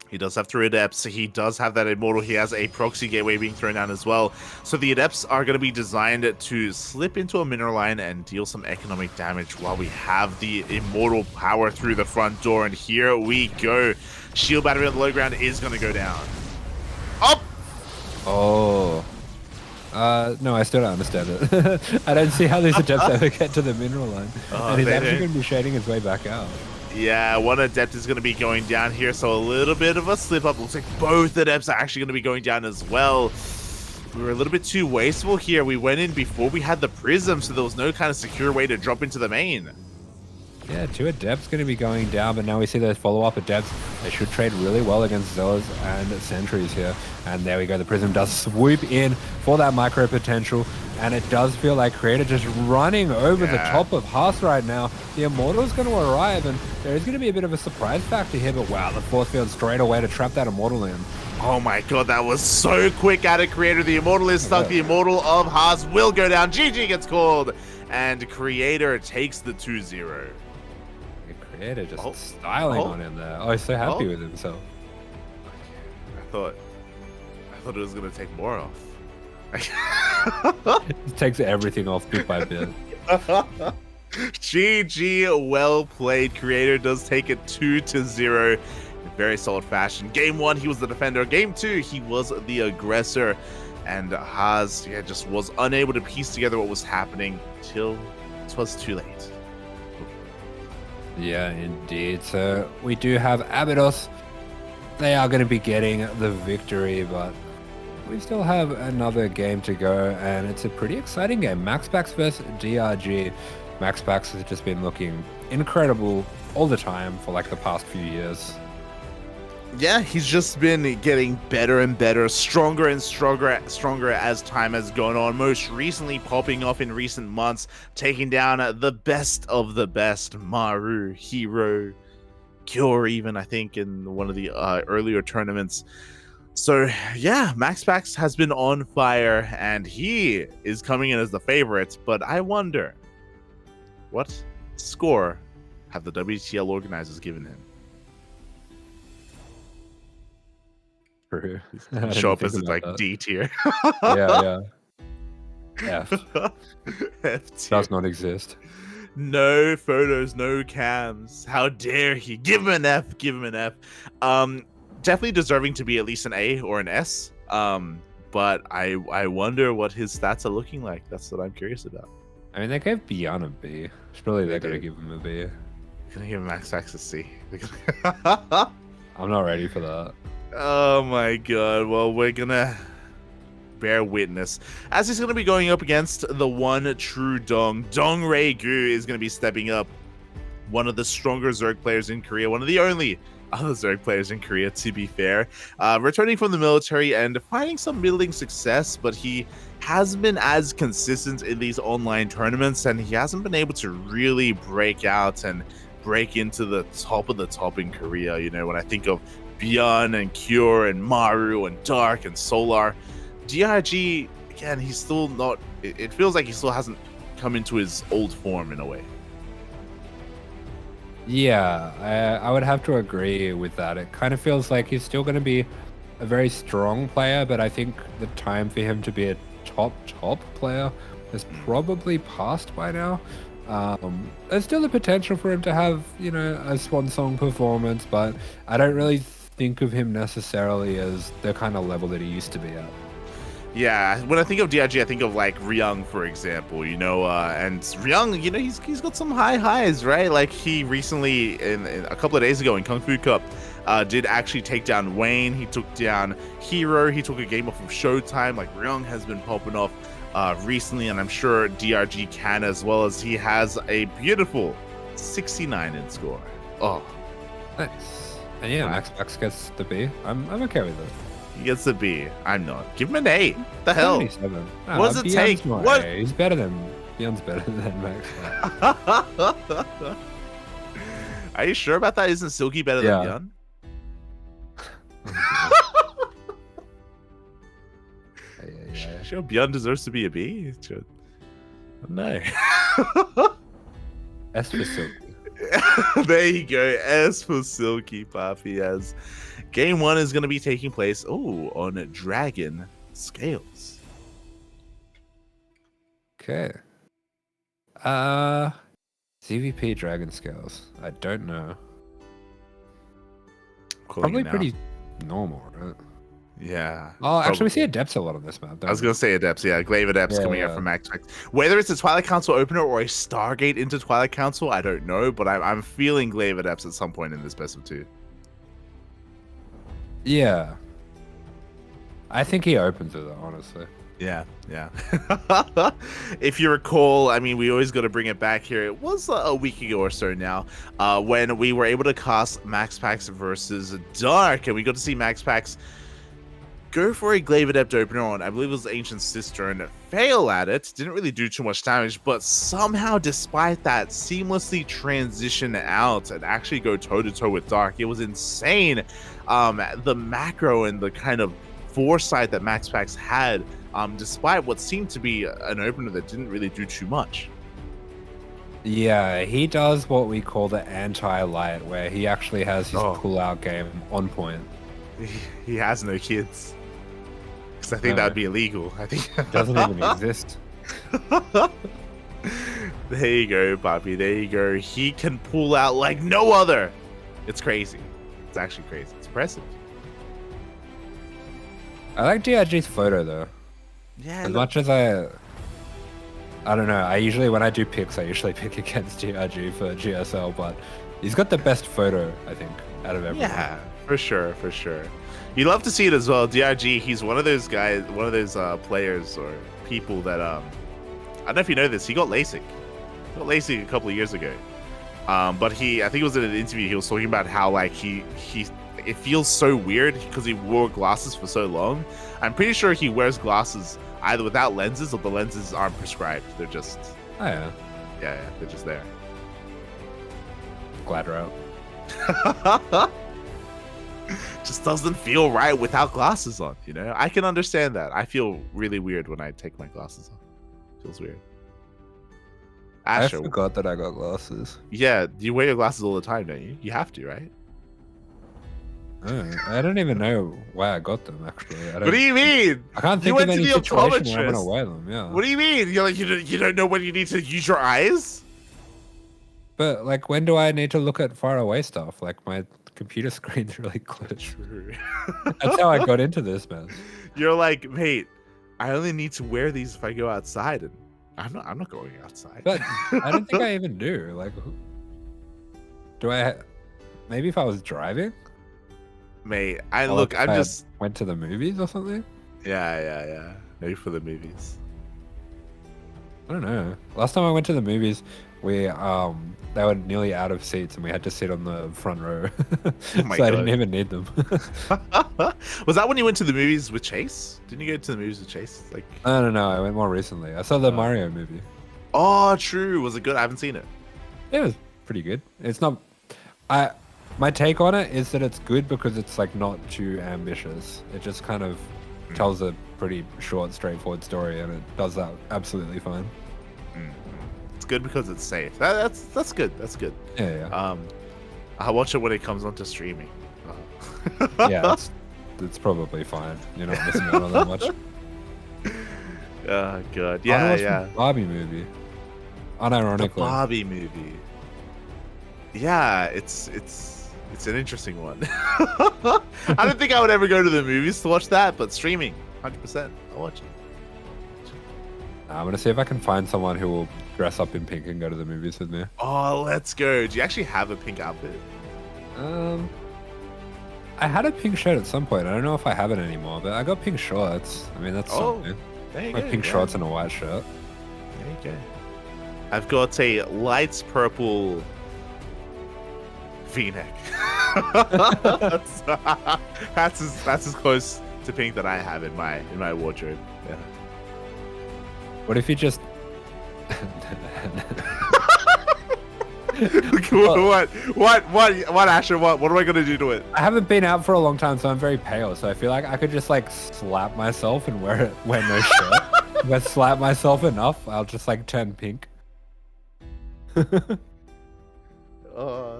He does have 3 Adepts. He does have that Immortal. He has a Proxy Gateway being thrown down as well. So the Adepts are going to be designed to slip into a mineral line and deal some economic damage while we have the Immortal power through the front door. And here we go. Shield Battery on the low ground is going to go down. Up!
Oh. No, I still don't understand it. I don't see how these Adepts ever get to the mineral line. And he's actually going to be shading his way back out.
Yeah, one Adept is going to be going down here, so a little bit of a slip-up. Looks like both Adepts are actually going to be going down as well. We were a little bit too wasteful here. We went in before we had the Prism, so there was no kind of secure way to drop into the main.
Yeah, 2 Adepts going to be going down, but now we see those follow-up Adepts. They should trade really well against Zealous and Sentries here. And there we go. The Prism does swoop in for that micro potential. And it does feel like Creator just running over the top of Haas right now. The Immortal is going to arrive, and there is going to be a bit of a surprise factor here. But wow, the force field straight away to trap that Immortal in.
Oh my god, that was so quick out of Creator. The Immortal is stuck. The Immortal of Haas will go down. GG gets called. And Creator takes the 2-0.
Creator just styling on him there. Oh, he's so happy with himself.
I thought it was going to take more off.
It takes everything off bit by bit.
GG, well played. Creator does take it 2-0 in very solid fashion. Game 1, he was the defender. Game 2, he was the aggressor. And Haas just was unable to piece together what was happening till it was too late.
Yeah, indeed. So we do have ABYDOS. They are going to be getting the victory, but we still have another game to go, and it's a pretty exciting game. MaxPax versus DRG. MaxPax has just been looking incredible all the time for like the past few years.
Yeah, he's just been getting better and better, stronger and stronger as time has gone on. Most recently popping off in recent months, taking down the best of the best, Maru, Hero, Cure even, I think, in one of the earlier tournaments. So yeah, MaxPax has been on fire, and he is coming in as the favorite, but I wonder, what score have the WTL organizers given him?
True.
Show up as like that. D tier.
yeah. F.
F tier.
Does not exist.
No photos, no cams. How dare he? Give him an F. Give him an F. Definitely deserving to be at least an A or an S. But I wonder what his stats are looking like. That's what I'm curious about.
I mean, they gave Beyond a B. Surely they're gonna give him a B.
Gonna give him MaxPax a C.
I'm not ready for that.
Oh my god. Well, we're gonna bear witness as he's gonna be going up against the one true Dong. Dong Ray Gu is gonna be stepping up. One of the stronger Zerg players in Korea. One of the only other Zerg players in Korea, to be fair. Returning from the military and finding some middling success, but he hasn't been as consistent in these online tournaments, and he hasn't been able to really break out and break into the top of the top in Korea. You know, when I think of Beyond and Cure and Maru and Dark and Solar, DRG, again, he's still not, it feels like he still hasn't come into his old form in a way.
Yeah, I would have to agree with that. It kind of feels like he's still going to be a very strong player, but I think the time for him to be a top player has probably passed by now. There's still the potential for him to have, you know, a swan song performance, but I don't really think of him necessarily as the kind of level that he used to be at.
Yeah, when I think of DRG, I think of like Ryung, for example, you know, and Ryung, you know, he's got some high highs, right? Like he recently, in a couple of days ago in Kung Fu Cup, did actually take down Wayne. He took down Hero. He took a game off of Showtime. Like Ryung has been popping off recently, and I'm sure DRG can as well, as he has a beautiful 69 in score. Oh,
nice. And yeah, MaxPax gets the B. I'm okay with it.
He gets the B. I'm not. Give him an A. The hell?
77.
What does it take? What?
A. He's better than Beyond's better than MaxPax.
Are you sure about that? Isn't Silky better than Beyond? Sure, Beyond deserves to be a B. No.
S for Silky.
There you go. S for Silky Puppy. As game 1 is going to be taking place on Dragon Scales.
Okay. CVP Dragon Scales. I don't know. Probably pretty normal, right?
Yeah.
Oh, actually, we see Adepts a lot on this map.
I was going to say Adepts, yeah. Glaive Adepts coming out from MaxPax. Whether it's a Twilight Council opener or a Stargate into Twilight Council, I don't know, but I'm feeling Glaive Adepts at some point in this best of 2.
Yeah. I think he opens with it, honestly.
Yeah. If you recall, I mean, we always got to bring it back here. It was a week ago or so now, when we were able to cast MaxPax versus Dark, and we got to see MaxPax go for a Glaive Adept opener on, I believe it was Ancient Sister, and fail at it. Didn't really do too much damage, but somehow, despite that, seamlessly transition out and actually go toe-to-toe with Dark. It was insane. The macro and the kind of foresight that MaxPax had, despite what seemed to be an opener that didn't really do too much.
Yeah, he does what we call the anti-light, where he actually has his pull-out game on point.
He has no kids. Because I think that would be illegal. I think
it doesn't even exist.
There you go, Bobby. There you go. He can pull out like no other. It's crazy. It's actually crazy. It's impressive.
I like DRG's photo though.
Yeah.
As much as I don't know. I usually, when I do picks, I usually pick against DRG for GSL, but he's got the best photo, I think, out of everyone.
Yeah, for sure. You love to see it as well. DRG, he's one of those guys, one of those players or people that I don't know if you know this. He got LASIK. He got LASIK a couple of years ago. But I think it was in an interview. He was talking about how like it feels so weird because he wore glasses for so long. I'm pretty sure he wears glasses either without lenses or the lenses aren't prescribed. They're just yeah, they're just there.
Glad route.
Just doesn't feel right without glasses on, you know? I can understand that. I feel really weird when I take my glasses off. Feels weird. Asher,
I forgot that I got glasses.
Yeah, you wear your glasses all the time, don't you? You have to, right?
I don't even know why I got them, actually.
What do you mean?
I can't think of any situation where I'm going to wear them, yeah.
What do you mean? You're like, you don't know when you need to use your eyes?
But, like, when do I need to look at far away stuff? Like, my computer screen's really close. That's how I got into this, man.
You're like, mate, I only need to wear these if I go outside, and I'm not going outside.
But I don't think I even do. Like, do I? Maybe if I was driving.
Mate, I just
went to the movies or something.
Yeah. Maybe for the movies.
I don't know. Last time I went to the movies, they were nearly out of seats and we had to sit on the front row. So I didn't even need them.
Was that when you went to the movies with Chase? Didn't you go to the movies with Chase? Like,
I don't know. I went more recently. I saw the Mario movie.
Oh, true. Was it good? I haven't seen it.
It was pretty good. It's not. My take on it is that it's good because it's like not too ambitious. It just kind of tells a pretty short, straightforward story, and it does that absolutely fine.
It's good because it's safe. That's good. That's good.
Yeah.
I'll watch it when it comes onto streaming.
Yeah, it's probably fine. You're not missing out on that much.
Oh god. Yeah.
The Barbie movie. Unironically.
The Barbie movie. Yeah, it's an interesting one. I don't think I would ever go to the movies to watch that, but streaming, 100%, I'll watch it.
I'm gonna see if I can find someone who will dress up in pink and go to the movies with me.
Oh, let's go. Do you actually have a pink outfit?
I had a pink shirt at some point. I don't know if I have it anymore, but I got pink shorts. I mean, that's something.
There you
go. Pink shorts and a white shirt.
There you go. I've got a light purple V-neck. that's as close to pink that I have in my wardrobe. Yeah.
What if you just
what Asher, what am I gonna do to it?
I haven't been out for a long time, so I'm very pale, so I feel like I could just like slap myself and wear no shirt. If I slap myself enough, I'll just like turn pink.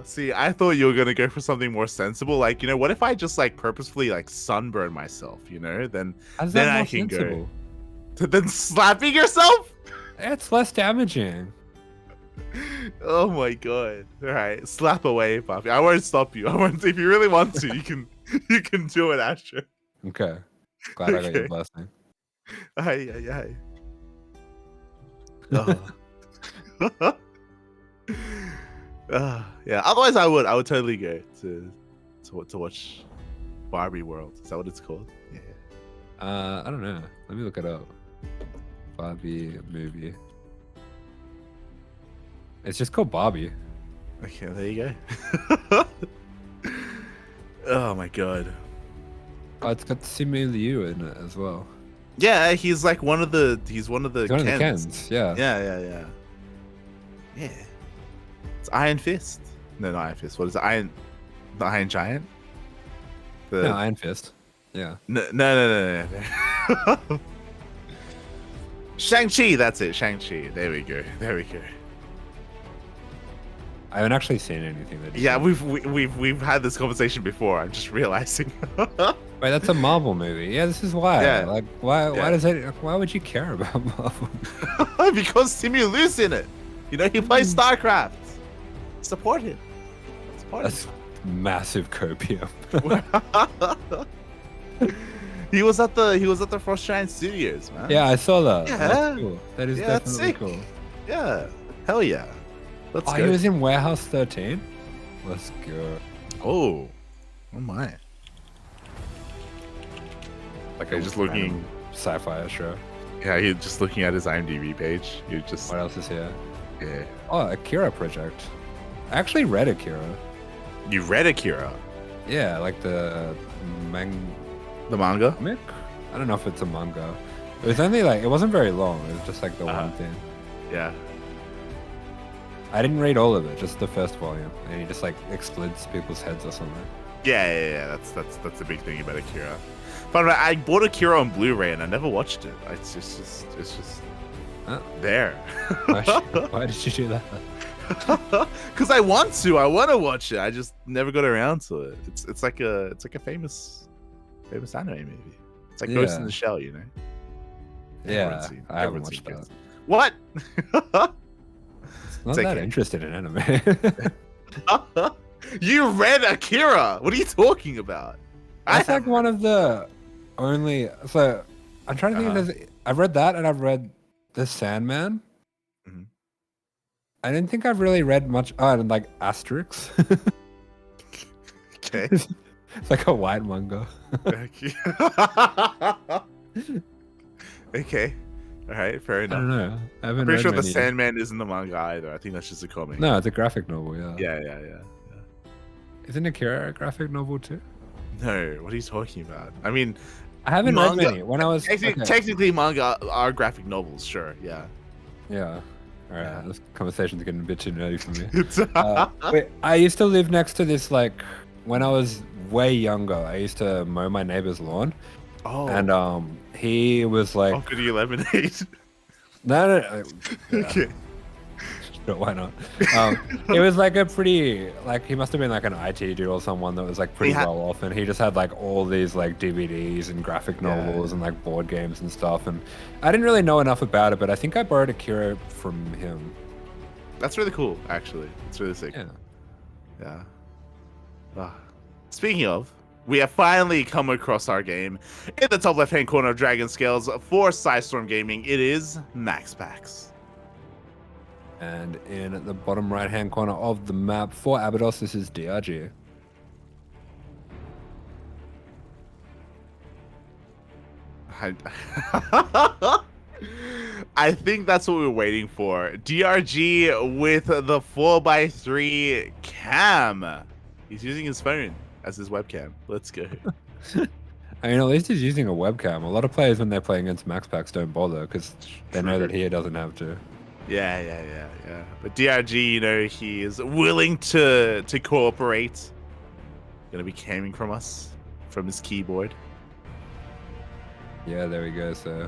See, I thought you were gonna go for something more sensible. Like, you know, what if I just like purposefully like sunburn myself? You know, then
How's
then
that
I
more
can
sensible?
go. Then slapping yourself?
It's less damaging.
Oh my god! All right, slap away, Poppy. I won't stop you. I won't. If you really want to, you can do it, Asher.
Okay. Glad I got your
Okay.
blessing.
Aye, aye, aye. Oh. Yeah. Otherwise, I would totally go to watch Barbie World. Is that what it's called? Yeah.
I don't know. Let me look it up. Barbie movie. It's just called Barbie.
Okay, there you go. Oh my god.
Oh, it's got Simu Liu in it as well.
Yeah, he's like one of the
He's one of the Kens, yeah.
Yeah. It's Iron Fist. No, not Iron Fist. What is it? The Iron Giant?
No, Iron Fist. Yeah.
No. Shang-Chi, that's it. Shang-Chi. There we go.
I haven't actually seen anything that.
Yeah, we've had this conversation before. I'm just realizing.
Wait, that's a Marvel movie. Yeah, this is why.
Yeah.
Like, why does it? Why would you care about Marvel?
Because Simu Liu's in it. You know, he plays StarCraft. Support him.
That's massive copium.
He was at the Frost Giant Studios, man.
Yeah, I saw that.
Yeah.
That's cool. That is
Yeah, that's
definitely
sick.
cool.
Yeah. Hell yeah. Let's
Oh,
go.
he was in Warehouse 13. Let's go.
Oh my.
Like
I'm
a
just looking.
random sci-fi show.
Yeah, he's just looking at his IMDb page. You just.
What else is here?
Yeah.
Oh, Akira Project. I actually read Akira.
You read Akira?
Yeah, like the
The manga?
comic. I don't know if it's a manga. It was only like, it wasn't very long. It was just like the one thing.
Yeah.
I didn't read all of it, just the first volume, and he just like explodes people's heads or something.
Yeah. That's the big thing about Akira. But I bought Akira on Blu-ray and I never watched it. It's just
Huh?
there.
Why did you do that?
Because I want to. I want to watch it. I just never got around to it. It's like a famous anime maybe. It's like Ghost in the Shell, you know.
Yeah, I haven't watched that.
Ghost. What?
Not
It's
that
okay.
interested in anime.
You read Akira? What are you talking about?
That's like one of the only. So I'm trying to think of this. I've read that, and I've read The Sandman.
Mhm.
I didn't think I've really read much. Oh, and like Asterix.
Okay.
It's like a white manga.
Okay. All right. Fair
I
enough.
don't know. I haven't
I'm pretty
read
sure The
many.
Sandman isn't the manga either. I think that's just a comic.
No, it's a graphic novel. Yeah.
Yeah.
Isn't Akira a graphic novel too?
No, what are you talking about? I mean,
I haven't read
Manga-
many. When I was
technically manga are graphic novels, sure. Yeah.
Yeah. All right.
Yeah.
This conversation's getting a bit too nerdy for me.
It's
Wait, I used to live next to this, like, when I was way younger, I used to mow my neighbor's lawn.
oh,
And he was like,
how could you lemonade?
no. Yeah,
Okay.
sure, why not? It was like a pretty, like, he must have been like an IT dude or someone that was like pretty well off, and he just had like all these like DVDs and graphic novels and like board games and stuff. And I didn't really know enough about it, but I think I borrowed Akira from him.
That's really cool, actually. It's really sick.
Yeah.
Speaking of, we have finally come across our game. In the top left-hand corner of Dragon Scales for PSISTORM Gaming, it is MaxPax.
And in the bottom right-hand corner of the map for ABYDOS, this is DRG.
I think that's what we're waiting for. DRG with the 4x3 cam. He's using his phone as his webcam. Let's go.
I mean, at least he's using a webcam. A lot of players, when they're playing against MaxPax, don't bother because they know that he doesn't have to.
Yeah. But DRG, you know, he is willing to cooperate. Gonna be camming from us, from his keyboard.
Yeah, there we go. So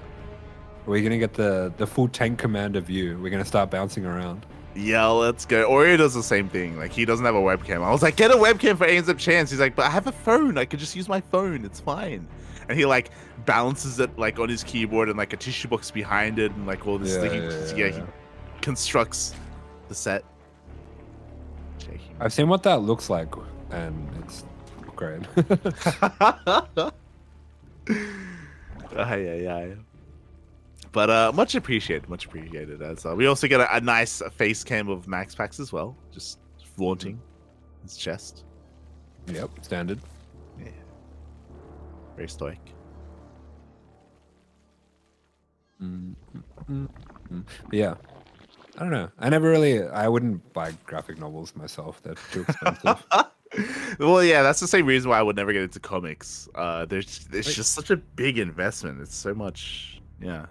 we're going to get the full tank commander view. We're going to start bouncing around.
Yeah, let's go. Oreo does the same thing. Like, he doesn't have a webcam. I was like, get a webcam for ANZ Chance. He's like, but I have a phone. I could just use my phone. It's fine. And he like balances it like on his keyboard and like a tissue box behind it and like all this. He constructs the set.
I've seen what that looks like, and it's great.
Yeah. But much appreciated. As we also get a nice face cam of MaxPax as well, just flaunting his chest.
Yep, standard.
Yeah, very stoic.
Yeah, I don't know. I wouldn't buy graphic novels myself. They're too expensive.
Well, yeah, that's the same reason why I would never get into comics. There's just such a big investment. It's so much, yeah.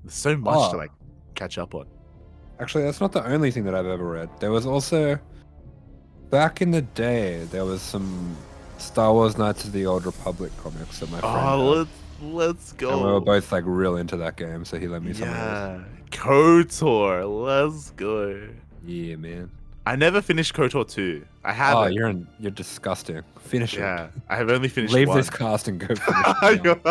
There's so much to like catch up on.
Actually, that's not the only thing that I've ever read. There was also, back in the day, there was some Star Wars Knights of the Old Republic comics that my friend had.
Let's go.
And we were both like real into that game, so he lent me some of those.
KOTOR, let's go.
Yeah, man.
I never finished KOTOR 2. I haven't.
You're disgusting. Finish it.
Yeah, I have only finished
Leave
one.
this cast and go finish it.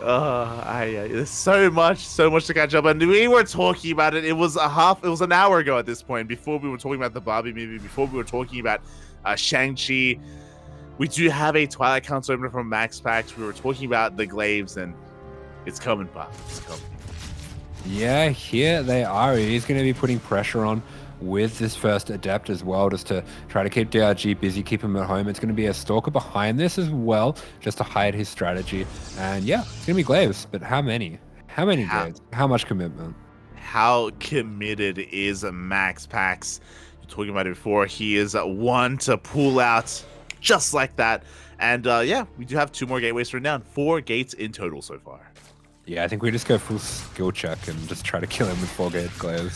There's so much to catch up on. We were talking about it. It was an hour ago at this point. Before we were talking about the Barbie movie. Before we were talking about Shang-Chi. We do have a Twilight Council opener from MaxPax. We were talking about the Glaives, and it's coming, Bob. It's coming.
Yeah, here they are. He's going to be putting pressure on with this first Adept as well, just to try to keep DRG busy, keep him at home. It's going to be a Stalker behind this as well, just to hide his strategy. And yeah, it's going to be Glaives, but how many? How many days? How much commitment?
How committed is MaxPax? You're talking about it before. He is one to pull out just like that. And yeah, we do have 2 more gateways to run down. 4 gates in total so far.
Yeah, I think we just go full skill check and just try to kill him with 4-gate Glaives.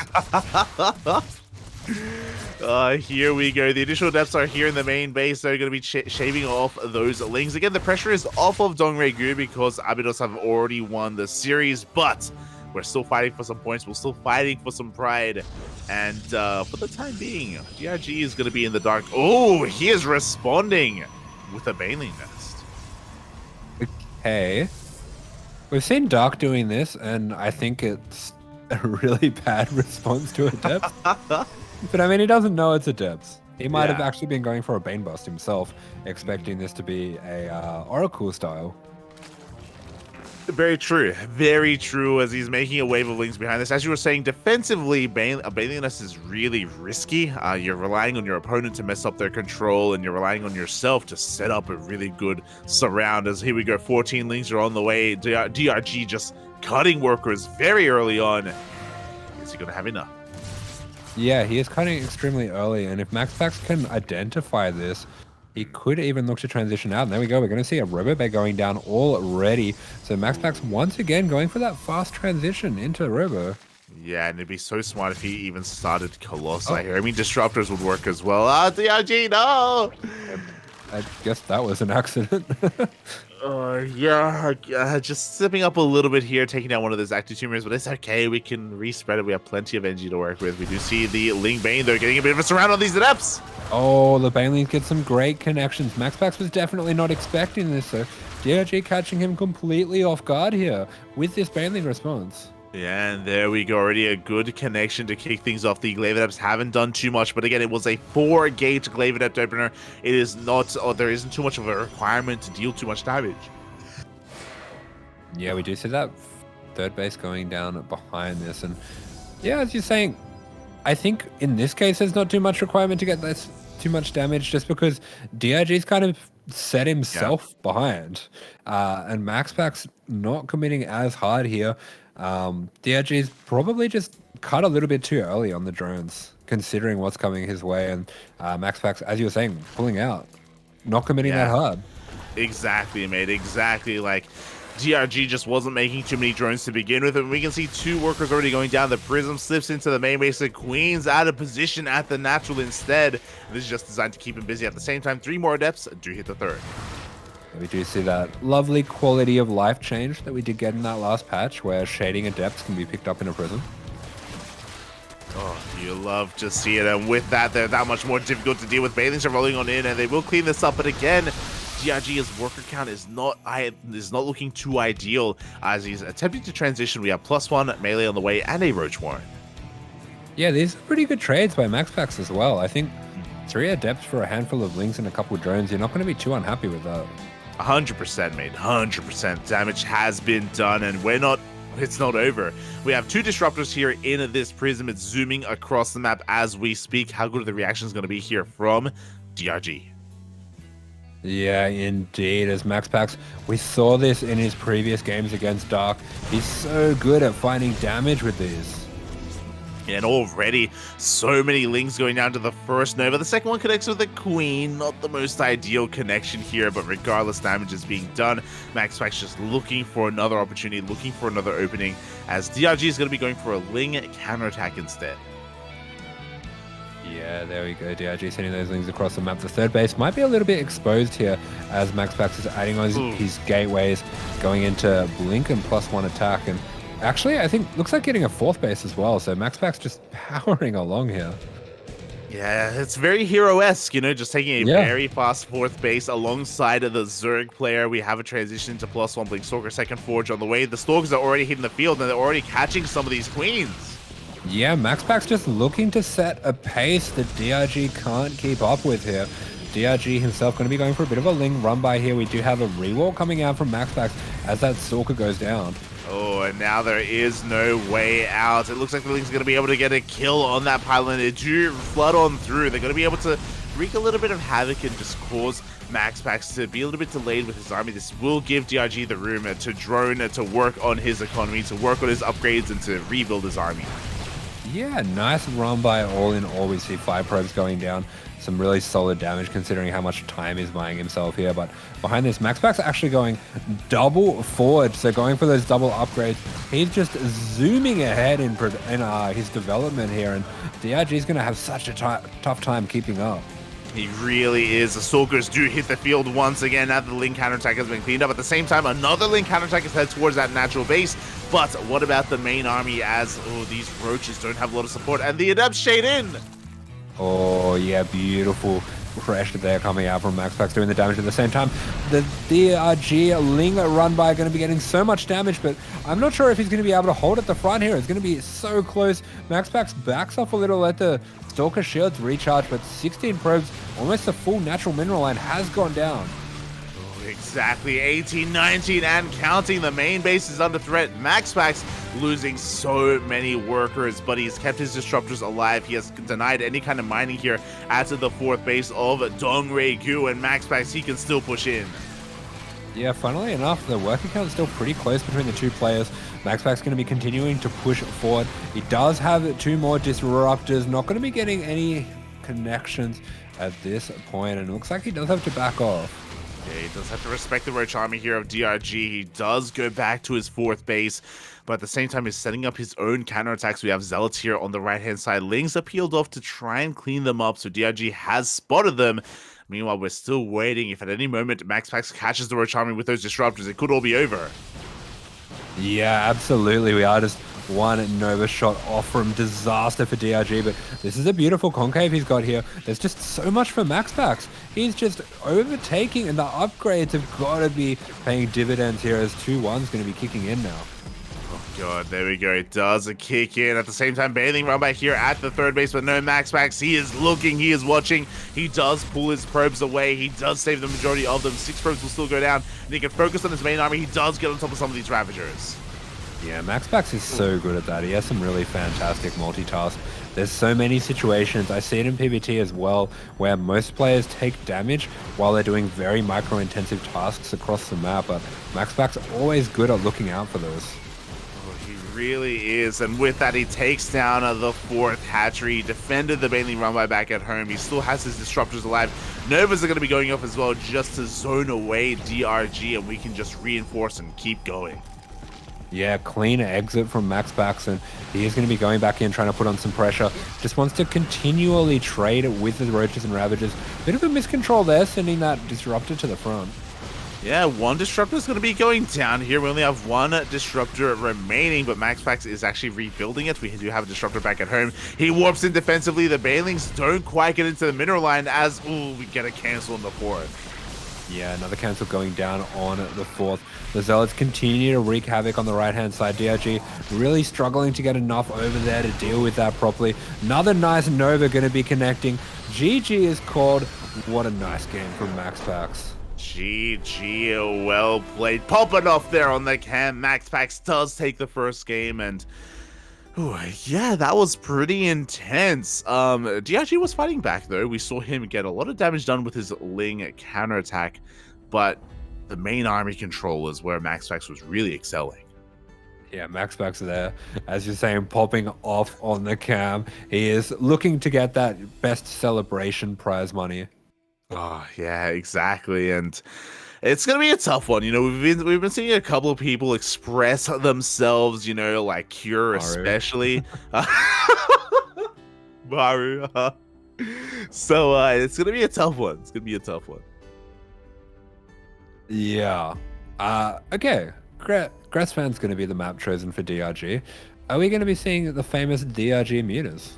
Here we go. The additional depths are here in the main base. They're going to be shaving off those lings. Again, the pressure is off of Dongregyu because ABYDOS have already won the series, but we're still fighting for some points. We're still fighting for some pride. And for the time being, DRG is going to be in the dark. Oh, he is responding with a Baneling Nest.
Okay. We've seen Dark doing this, and I think it's a really bad response to Adept. But I mean, he doesn't know it's Adept. He might have actually been going for a Bane Bust himself, expecting this to be a Oracle style.
Very true. Very true, as he's making a wave of links behind this. As you were saying, defensively, a Baneling Nest is really risky. You're relying on your opponent to mess up their control, and you're relying on yourself to set up a really good surround. As here we go, 14 links are on the way. DRG just cutting workers very early on. Is he going to have enough?
Yeah, he is cutting extremely early, and if MaxPax can identify this, he could even look to transition out. And there we go. We're going to see a Robobay going down already. So MaxPax once again going for that fast transition into Robo.
Yeah, and it'd be so smart if he even started Colossi here. I mean, Disruptors would work as well. DRG, no!
I guess that was an accident.
Just stepping up a little bit here, taking down one of those active tumors, but it's okay. We can respread it. We have plenty of NG to work with. We do see the Ling Bane. They're getting a bit of a surround on these Adepts.
Oh, the Banelings get some great connections. MaxPax was definitely not expecting this, so DRG catching him completely off guard here with this Baneling response.
Yeah, and there we go. Already a good connection to kick things off. The Glaive Adepts haven't done too much, but again, it was a 4-gate Glaive Adept opener. It is not, there isn't too much of a requirement to deal too much damage.
Yeah, we do see that third base going down behind this, and yeah, as you're saying, I think in this case there's not too much requirement to get this too much damage, just because DRG's kind of set himself behind, and MaxPax not committing as hard here. DRG's probably just cut a little bit too early on the drones, considering what's coming his way, and MaxPax, as you were saying, pulling out, not committing that hard.
Exactly, mate. Exactly. Like, DRG just wasn't making too many drones to begin with, and we can see 2 workers already going down. The Prism slips into the main base. The Queen's out of position at the natural instead. This is just designed to keep him busy. At the same time, 3 more Adepts do hit the third.
We do see that lovely quality of life change that we did get in that last patch, where shading adepts can be picked up in a prism.
Oh, you love to see it, and with that, they're that much more difficult to deal with. Bailings are rolling on in, and they will clean this up, but again, DRG's worker count is not looking too ideal as he's attempting to transition. We have +1 melee on the way and a Roach Warren.
Yeah, these are pretty good trades by MaxPax as well. I think 3 adepts for a handful of links and a couple of drones, you're not going to be too unhappy with that.
100% mate, 100% damage has been done, and it's not over. We have 2 disruptors here in this prism. It's zooming across the map as we speak. How good are the reactions going to be here from DRG?
Yeah, indeed. As MaxPax, we saw this in his previous games against Dark. He's so good at finding damage with these.
And already, so many links going down to the first Nova. The second one connects with the Queen. Not the most ideal connection here, but regardless, damage is being done. MaxPax just looking for another opportunity, looking for another opening, as DRG is going to be going for a Ling counterattack instead.
Yeah, there we go. DRG sending those links across the map. The third base might be a little bit exposed here, as MaxPax is adding on his gateways, going into Blink and +1 attack. And actually, I think looks like getting a 4th base as well. So MaxPax just powering along here.
Yeah, it's very hero-esque, just taking a very fast 4th base alongside of the Zerg player. We have a transition into +1 Blink Stalker, second Forge on the way. The Stalkers are already hitting the field, and they're already catching some of these Queens.
Yeah, MaxPax just looking to set a pace that DRG can't keep up with here. DRG himself going to be going for a bit of a Ling run by here. We do have a rewalk coming out from MaxPax as that Stalker goes down.
Oh, and now there is no way out. It looks like the Ling's going to be able to get a kill on that pylon. They do flood on through. They're going to be able to wreak a little bit of havoc and just cause MaxPax to be a little bit delayed with his army. This will give DRG the room to drone, to work on his economy, to work on his upgrades, and to rebuild his army.
Yeah, nice run by all in all. We see 5 probes going down. Some really solid damage considering how much time he's buying himself here. But behind this, MaxPax actually going double forward. So going for those double upgrades. He's just zooming ahead in his development here. And DRG is going to have such a tough time keeping up.
He really is. The Stalkers do hit the field once again after the Link counterattack has been cleaned up. At the same time, another Link counterattack is headed towards that natural base. But what about the main army as these Roaches don't have a lot of support, and the Adepts shade in?
Oh, yeah, beautiful pressure there coming out from MaxPax doing the damage at the same time. The DRG Ling run by going to be getting so much damage, but I'm not sure if he's going to be able to hold at the front here. It's going to be so close. MaxPax backs off a little, let the Stalker shields recharge, but 16 probes, almost a full natural mineral line has gone down.
Exactly, 18, 19, and counting. The main base is under threat. MaxPax losing so many workers, but he's kept his disruptors alive. He has denied any kind of mining here at the 4th base of Dongray Gu, and MaxPax, he can still push in.
Yeah, funnily enough, the worker count is still pretty close between the 2 players. MaxPax going to be continuing to push forward. He does have 2 more disruptors, not going to be getting any connections at this point, and it looks like he does have to back off.
Yeah, he does have to respect the Roach army here of DRG. He does go back to his 4th base, but at the same time, he's setting up his own counterattacks. We have Zealots here on the right-hand side. Lings are peeled off to try and clean them up, so DRG has spotted them. Meanwhile, we're still waiting. If at any moment MaxPax catches the Roach army with those disruptors, it could all be over.
Yeah, absolutely. We are just one Nova shot off from disaster for DRG, but this is a beautiful concave he's got here. There's just so much for MaxPax. He's just overtaking, and the upgrades have got to be paying dividends here as 2-1's going to be kicking in now.
Oh god, there we go. It does a kick in. At the same time, bathing run by here at the 3rd base, but no MaxPax. He is looking, he is watching. He does pull his probes away. He does save the majority of them. 6 probes will still go down, and he can focus on his main army. He does get on top of some of these Ravagers.
Yeah, MaxPax is so good at that. He has some really fantastic multitask. There's so many situations, I see it in PvT as well, where most players take damage while they're doing very micro-intensive tasks across the map, but MaxPax always good at looking out for those.
Oh, he really is, and with that, he takes down the 4th hatchery. He defended the Bailey run by back at home. He still has his disruptors alive. Novas are going to be going off as well just to zone away DRG, and we can just reinforce and keep going.
Yeah, clean exit from MaxPax, and he is going to be going back in, trying to put on some pressure. Just wants to continually trade with the Roaches and Ravagers. Bit of a miscontrol there, sending that Disruptor to the front.
Yeah, one disruptor is going to be going down here. We only have one disruptor remaining, but MaxPax is actually rebuilding it. We do have a disruptor back at home. He warps in defensively. The Banelings don't quite get into the mineral line as, ooh, we get a cancel in the fourth.
Yeah, another cancel going down on the fourth. The Zealots continue to wreak havoc on the right-hand side. DRG really struggling to get enough over there to deal with that properly. Another nice Nova going to be connecting. GG is called. What a nice game from MaxPax.
GG, well played. Popping off there on the cam. MaxPax does take the first game, and ooh, yeah, that was pretty intense. DRG was fighting back though. We saw him get a lot of damage done with his Ling counterattack, but the main army control is where MaxPax was really excelling.
Yeah, MaxPax there, as you're saying, popping off on the cam. He is looking to get that best celebration prize money.
Oh yeah, exactly, and it's gonna be a tough one. You know, we've been seeing a couple of people express themselves. You know, like Cure especially. Maru. So it's gonna be a tough one. It's gonna be a tough one.
Yeah. Okay. Grassfan's going to be the map chosen for DRG. Are we going to be seeing the famous DRG mutas?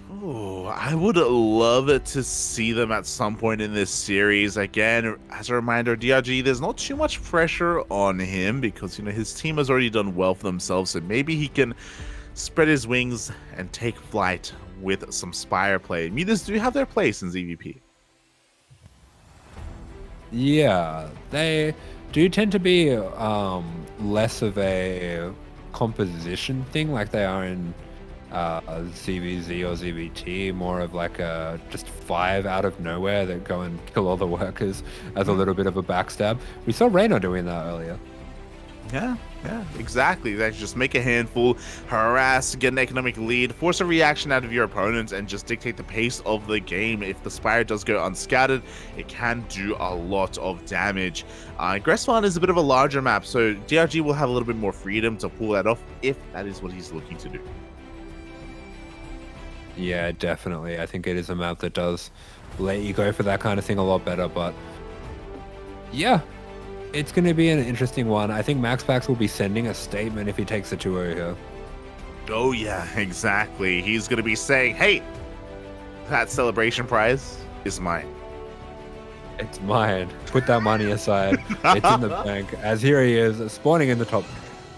Oh, I would love to see them at some point in this series. Again, as a reminder, DRG, there's not too much pressure on him because, you know, his team has already done well for themselves. So maybe he can spread his wings and take flight with some Spire play. Mutas do have their place in ZVP.
Yeah, they do tend to be less of a composition thing like they are in ZVZ or ZVT, more of like a just 5 out of nowhere that go and kill all the workers as a little bit of a backstab. We saw Reyna doing that earlier.
Yeah, exactly. That's just make a handful, harass, get an economic lead, force a reaction out of your opponents, and just dictate the pace of the game. If the Spire does go unscattered, it can do a lot of damage. Gressvan is a bit of a larger map, so DRG will have a little bit more freedom to pull that off if that is what he's looking to do.
Yeah, definitely. I think it is a map that does let you go for that kind of thing a lot better, but yeah. It's going to be an interesting one. I think MaxPax will be sending a statement if he takes the 2-0 here.
Oh, yeah, exactly. He's going to be saying, hey, that celebration prize is mine.
It's mine. Put that money aside. It's in the bank. As here he is, spawning in the top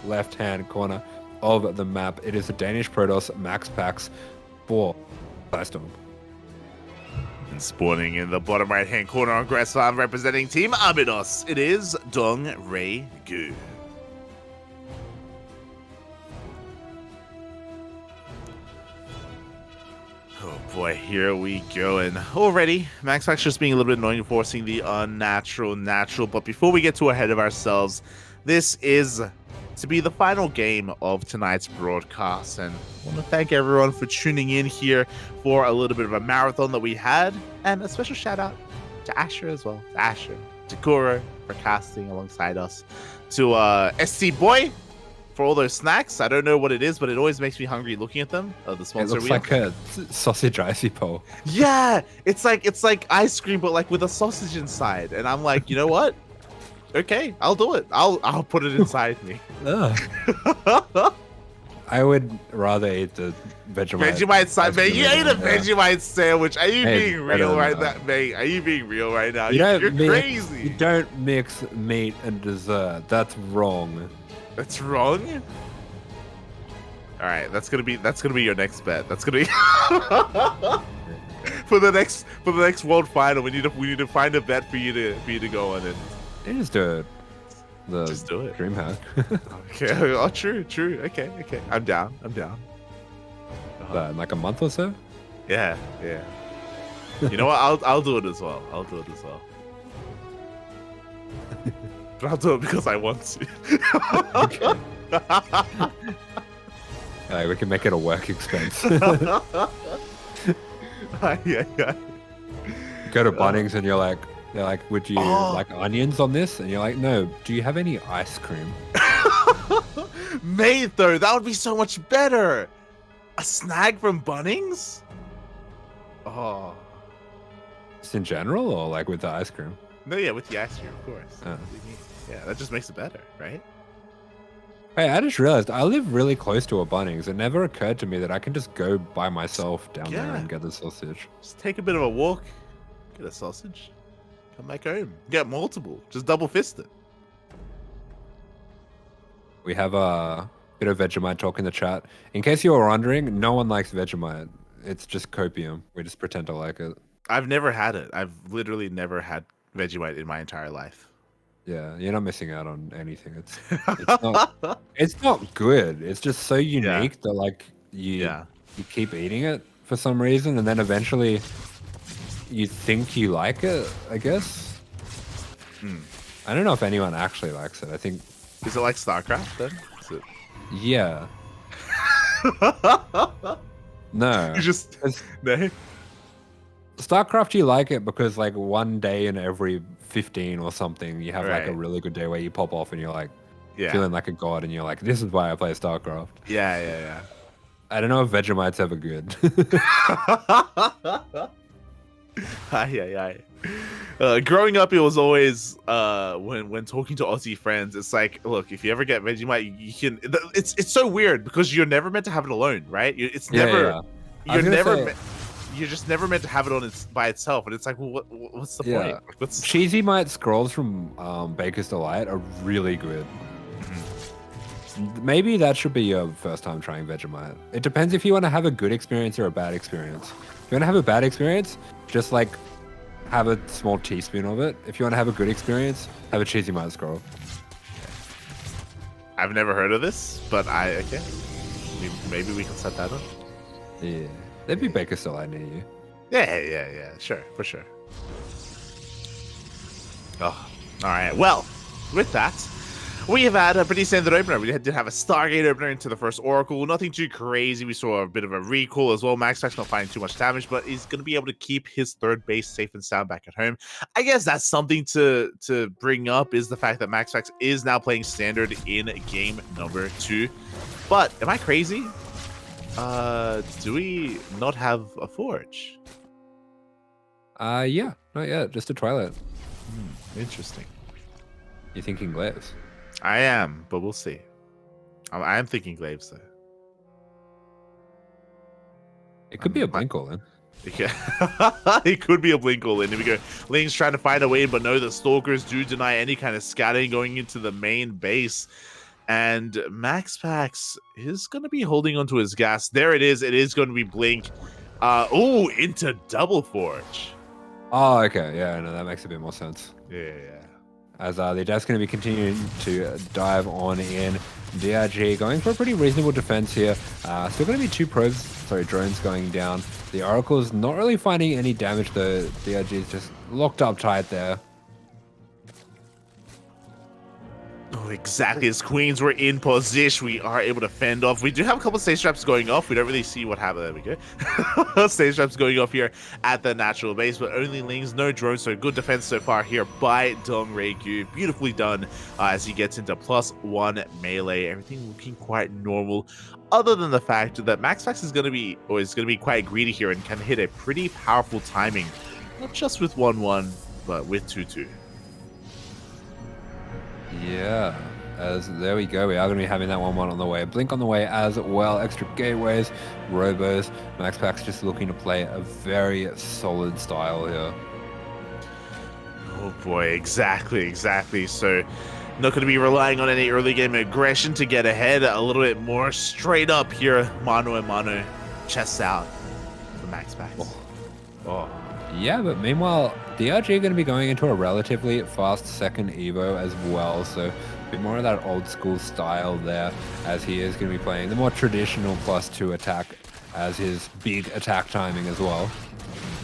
left-hand corner of the map. It is the Danish Protoss MaxPax for PSISTORM.
And spawning in the bottom right-hand corner on Grass Farm representing Team ABYDOS, it is Dong Rei Gu. Oh boy, here we go. And already, MaxPax just being a little bit annoying, forcing the unnatural natural. But before we get too ahead of ourselves, this is to be the final game of tonight's broadcast, and I want to thank everyone for tuning in here for a little bit of a marathon that we had, and a special shout out to Asher as well, to Asher, to Kuro for casting alongside us, to ST Boy for all those snacks. I don't know what it is, but it always makes me hungry looking at them. The sponsor.
It looks like a sausage icy pole.
Yeah, it's like ice cream, but like with a sausage inside, and I'm like, you know what? Okay, I'll do it. I'll put it inside me.
I would rather eat the Vegemite.
Vegemite side, mate. You ate a Vegemite sandwich. Are you being real right now, mate? Are you being real right now? You're crazy.
You don't mix meat and dessert. That's wrong.
That's wrong. All right, that's gonna be your next bet. That's gonna be for the next world final. We need to find a bet for you to go on it.
You just do it.
Just do it.
DreamHack.
Okay. Oh, true. Okay. I'm down.
In like a month or so.
Yeah. You know what? I'll do it as well. But I'll do it because I want to.
Okay. We can make it a work expense.
Yeah.
Go to Bunnings and they're like, would you like onions on this? And you're like, no. Do you have any ice cream?
Mate, though, that would be so much better. A snag from Bunnings? Oh.
Just in general, or like with the ice cream?
No, yeah, with the Aster, of course.
Oh.
Yeah, that just makes it better, right?
Hey, I just realized I live really close to a Bunnings. It never occurred to me that I can just go by myself down there
Yeah.
and get the sausage.
Just take a bit of a walk, get a sausage, come back home, get multiple, just double fist it.
We have a bit of Vegemite talk in the chat. In case you were wondering, no one likes Vegemite. It's just copium. We just pretend to like it.
I've never had it. I've literally never had Vegemite in my entire life.
Yeah, you're not missing out on anything. It's not good. It's just so unique that like you keep eating it for some reason, and then eventually you think you like it, I guess. I don't know if anyone actually likes it. I think.
Is it like StarCraft then? Is it...
Yeah. No.
You just no.
StarCraft, you like it because like one day in every 15 or something, you have like a really good day where you pop off and you're like feeling like a god, and you're like, this is why I play StarCraft.
Yeah.
I don't know if Vegemite's ever good.
Growing up, it was always when talking to Aussie friends, it's like, look, if you ever get Vegemite, you can. It's so weird because you're never meant to have it alone, right? It's never. You're just never meant to have it on by itself, and it's like, well, what's the point? What's...
Cheesy Mite scrolls from Baker's Delight are really good. Maybe that should be your first time trying Vegemite. It depends if you want to have a good experience or a bad experience. If you want to have a bad experience, just like have a small teaspoon of it. If you want to have a good experience, have a Cheesy Mite scroll.
I've never heard of this, but maybe we can set that up.
Yeah. There'd be Baker's Delight near you.
Yeah. Sure, for sure. Oh, all right. Well, with that, we have had a pretty standard opener. We did have a Stargate opener into the first Oracle. Nothing too crazy. We saw a bit of a recall as well. MaxPax not finding too much damage, but he's going to be able to keep his third base safe and sound back at home. I guess that's something to bring up, is the fact that MaxPax is now playing standard in game number 2. But am I crazy? Do we not have a forge?
Yeah, not yet. Just a Twilight.
Interesting.
You're thinking Glaives?
I am, but we'll see. I am thinking Glaives though.
It could be a blink all in.
It could be a blink all in. Here we go. Ling's trying to find a way in, but no, the Stalkers do deny any kind of scatting going into the main base. And MaxPax is going to be holding onto his gas. There it is. It is going to be blink. Into double forge.
Oh, okay. Yeah, no, that makes a bit more sense.
Yeah.
As they're just going to be continuing to dive on in. DRG going for a pretty reasonable defense here. Still going to be 2 drones going down. The Oracle's not really finding any damage though. DRG is just locked up tight there.
Oh, exactly. As Queens were in position, we are able to fend off. We do have a couple of stage traps going off. We don't really see what happened. There we go. Stage traps going off here at the natural base, but only Lings, no drones. So good defense so far here by Dong Reikyu. Beautifully done as he gets into +1 melee. Everything looking quite normal, other than the fact that MaxPax is going to be quite greedy here and can hit a pretty powerful timing, not just with 1-1, but with 2-2.
Yeah, as there we go. We are going to be having that 1-1 on the way. Blink on the way as well. Extra gateways, robos. MaxPax just looking to play a very solid style here.
Oh boy, exactly. So not going to be relying on any early game aggression to get ahead. A little bit more straight up here. Mano a mano, chest out for MaxPax.
Oh. Yeah, but meanwhile, DRG are going to be going into a relatively fast second Evo as well, so a bit more of that old school style there, as he is going to be playing the more traditional +2 attack as his big attack timing as well.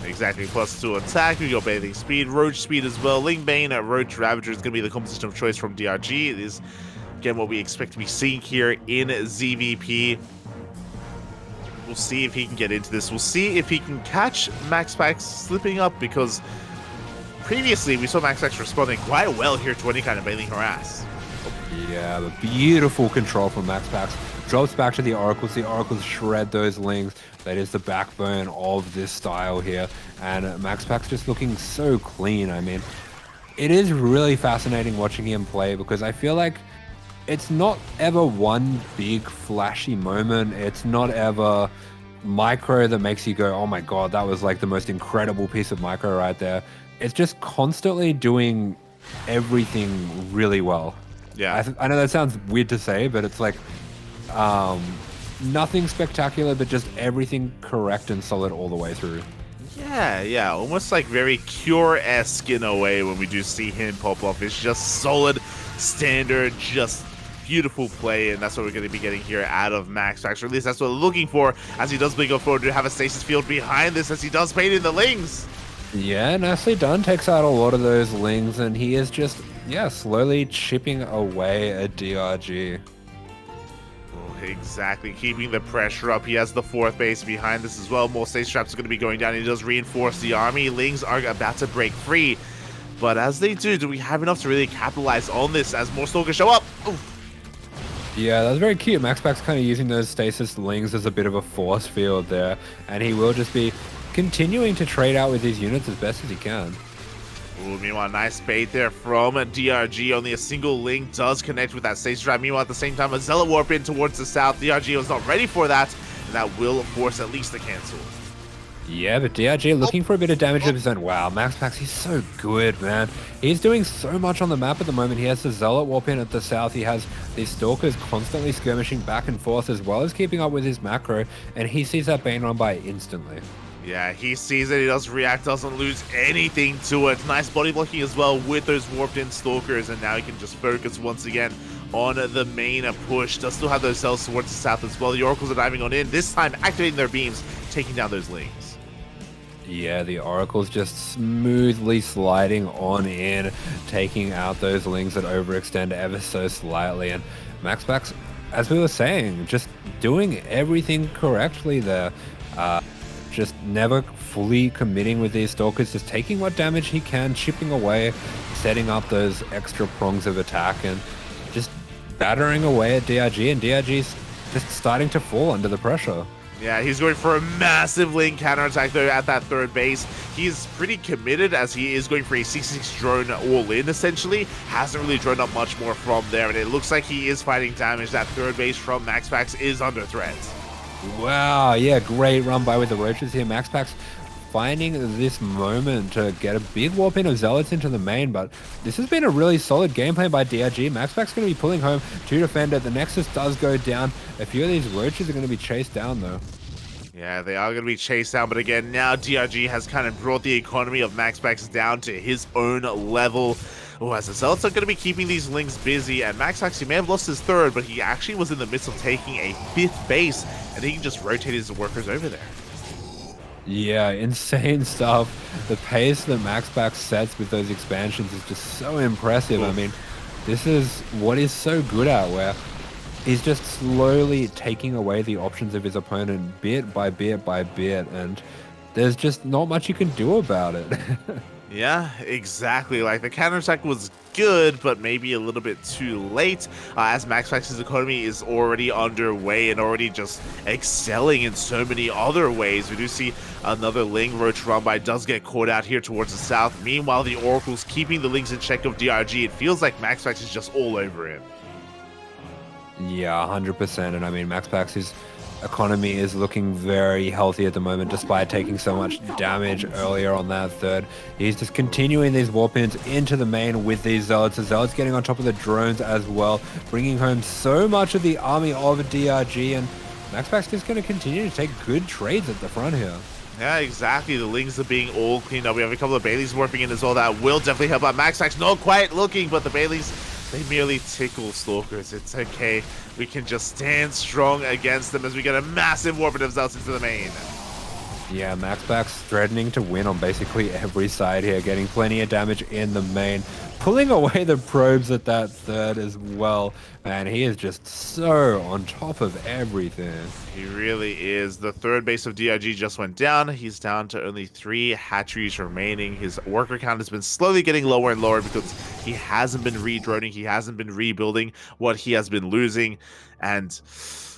Exactly, +2 attack. We got Bathing Speed, Roach Speed as well. Ling Bane at Roach Ravager is going to be the composition of choice from DRG. It is, again, what we expect to be seeing here in ZVP. We'll see if he can get into this. We'll see if he can catch MaxPax slipping up, because previously we saw MaxPax responding quite well here to any kind of Bathing Harass.
Yeah, the beautiful control from MaxPax. Drops back to the Oracles. The Oracles shred those Lings. That is the backbone of this style here. And MaxPax just looking so clean. I mean, it is really fascinating watching him play because I feel like it's not ever one big flashy moment. It's not ever micro that makes you go, oh my God, that was like the most incredible piece of micro right there. It's just constantly doing everything really well.
Yeah.
I know that sounds weird to say, but it's like um, nothing spectacular, but just everything correct and solid all the way through.
Yeah, almost like very Cure-esque in a way when we do see him pop off. It's just solid, standard, just beautiful play, and that's what we're going to be getting here out of MaxPax, or at least that's what we're looking for, as he does go forward to have a stasis field behind this, as he does bait in the Lings.
Yeah, nicely done. Takes out a lot of those Lings, and he is just, yeah, slowly chipping away at DRG.
Exactly, keeping the pressure up. He has the 4th base behind this as well. More stage traps are going to be going down. He does reinforce the army. Lings are about to break free, but as they do we have enough to really capitalize on this as more stalkers show up? Oof.
Yeah, that's very cute. MaxPax kind of using those stasis Lings as a bit of a force field there, and he will just be continuing to trade out with these units as best as he can.
Ooh, meanwhile, nice bait there from DRG. Only a single Ling does connect with that stage trap. Meanwhile, at the same time, a Zealot warp in towards the south. DRG was not ready for that, and that will force at least a cancel.
Yeah, but DRG looking for a bit of damage of his own. Wow, MaxPax, he's so good, man. He's doing so much on the map at the moment. He has the Zealot warp in at the south. He has these Stalkers constantly skirmishing back and forth as well as keeping up with his macro, and he sees that Bane run by instantly.
Yeah, he sees it, he does react, doesn't lose anything to it. Nice body blocking as well with those warped in Stalkers, and now he can just focus once again on the main push. Does still have those cells towards the south as well. The Oracles are diving on in, this time activating their beams, taking down those Lings.
Yeah, the Oracle's just smoothly sliding on in, taking out those Lings that overextend ever so slightly. And MaxPax, as we were saying, just doing everything correctly there. Just never fully committing with these Stalkers, just taking what damage he can, chipping away, setting up those extra prongs of attack, and just battering away at DRG, and DRG's just starting to fall under the pressure.
Yeah, he's going for a massive Ling counterattack though at that 3rd base. He's pretty committed as he is going for a 66 drone all-in essentially. Hasn't really drawn up much more from there, and it looks like he is fighting damage. That 3rd base from MaxPax is under threat.
Wow, yeah, great run by with the Roaches here. MaxPax finding this moment to get a big warp in of Zealots into the main, but this has been a really solid gameplay by DRG. MaxPax going to be pulling home to defend it. The Nexus does go down. A few of these Roaches are going to be chased down though.
Yeah, they are going to be chased down, but again, now DRG has kind of brought the economy of MaxPax down to his own level. Oh, as the Zealots are going to be keeping these Lings busy, and MaxPax, he may have lost his 3rd, but he actually was in the midst of taking a 5th base, and he can just rotate his workers over there.
Yeah, insane stuff. The pace that MaxPax sets with those expansions is just so impressive. I mean, this is what he's so good at, where he's just slowly taking away the options of his opponent bit by bit by bit, and there's just not much you can do about it.
Yeah, exactly. Like, the counterattack was good, but maybe a little bit too late, as MaxPax's economy is already underway and already just excelling in so many other ways. We do see another Ling Roach run by, does get caught out here towards the south. Meanwhile, the Oracle's keeping the Lings in check of DRG. It feels like MaxPax is just all over him.
Yeah, 100%. And I mean, MaxPax's economy is looking very healthy at the moment, despite taking so much damage earlier on that 3rd. He's just continuing these warp-ins into the main with these Zealots. The Zealots getting on top of the drones as well, bringing home so much of the army of DRG, and MaxPax is going to continue to take good trades at the front here.
Yeah, exactly. The Lings are being all cleaned up. We have a couple of Baileys warping in as well. That will definitely help out MaxPax. Not quite looking, but the Baileys, they merely tickle Stalkers. It's okay. We can just stand strong against them as we get a massive warp of Zealots into the main.
Yeah, MaxPax threatening to win on basically every side here, getting plenty of damage in the main, pulling away the probes at that 3rd as well. Man, he is just so on top of everything.
He really is. The 3rd base of DRG just went down. He's down to only 3 hatcheries remaining. His worker count has been slowly getting lower and lower because he hasn't been redroning. He hasn't been rebuilding what he has been losing. And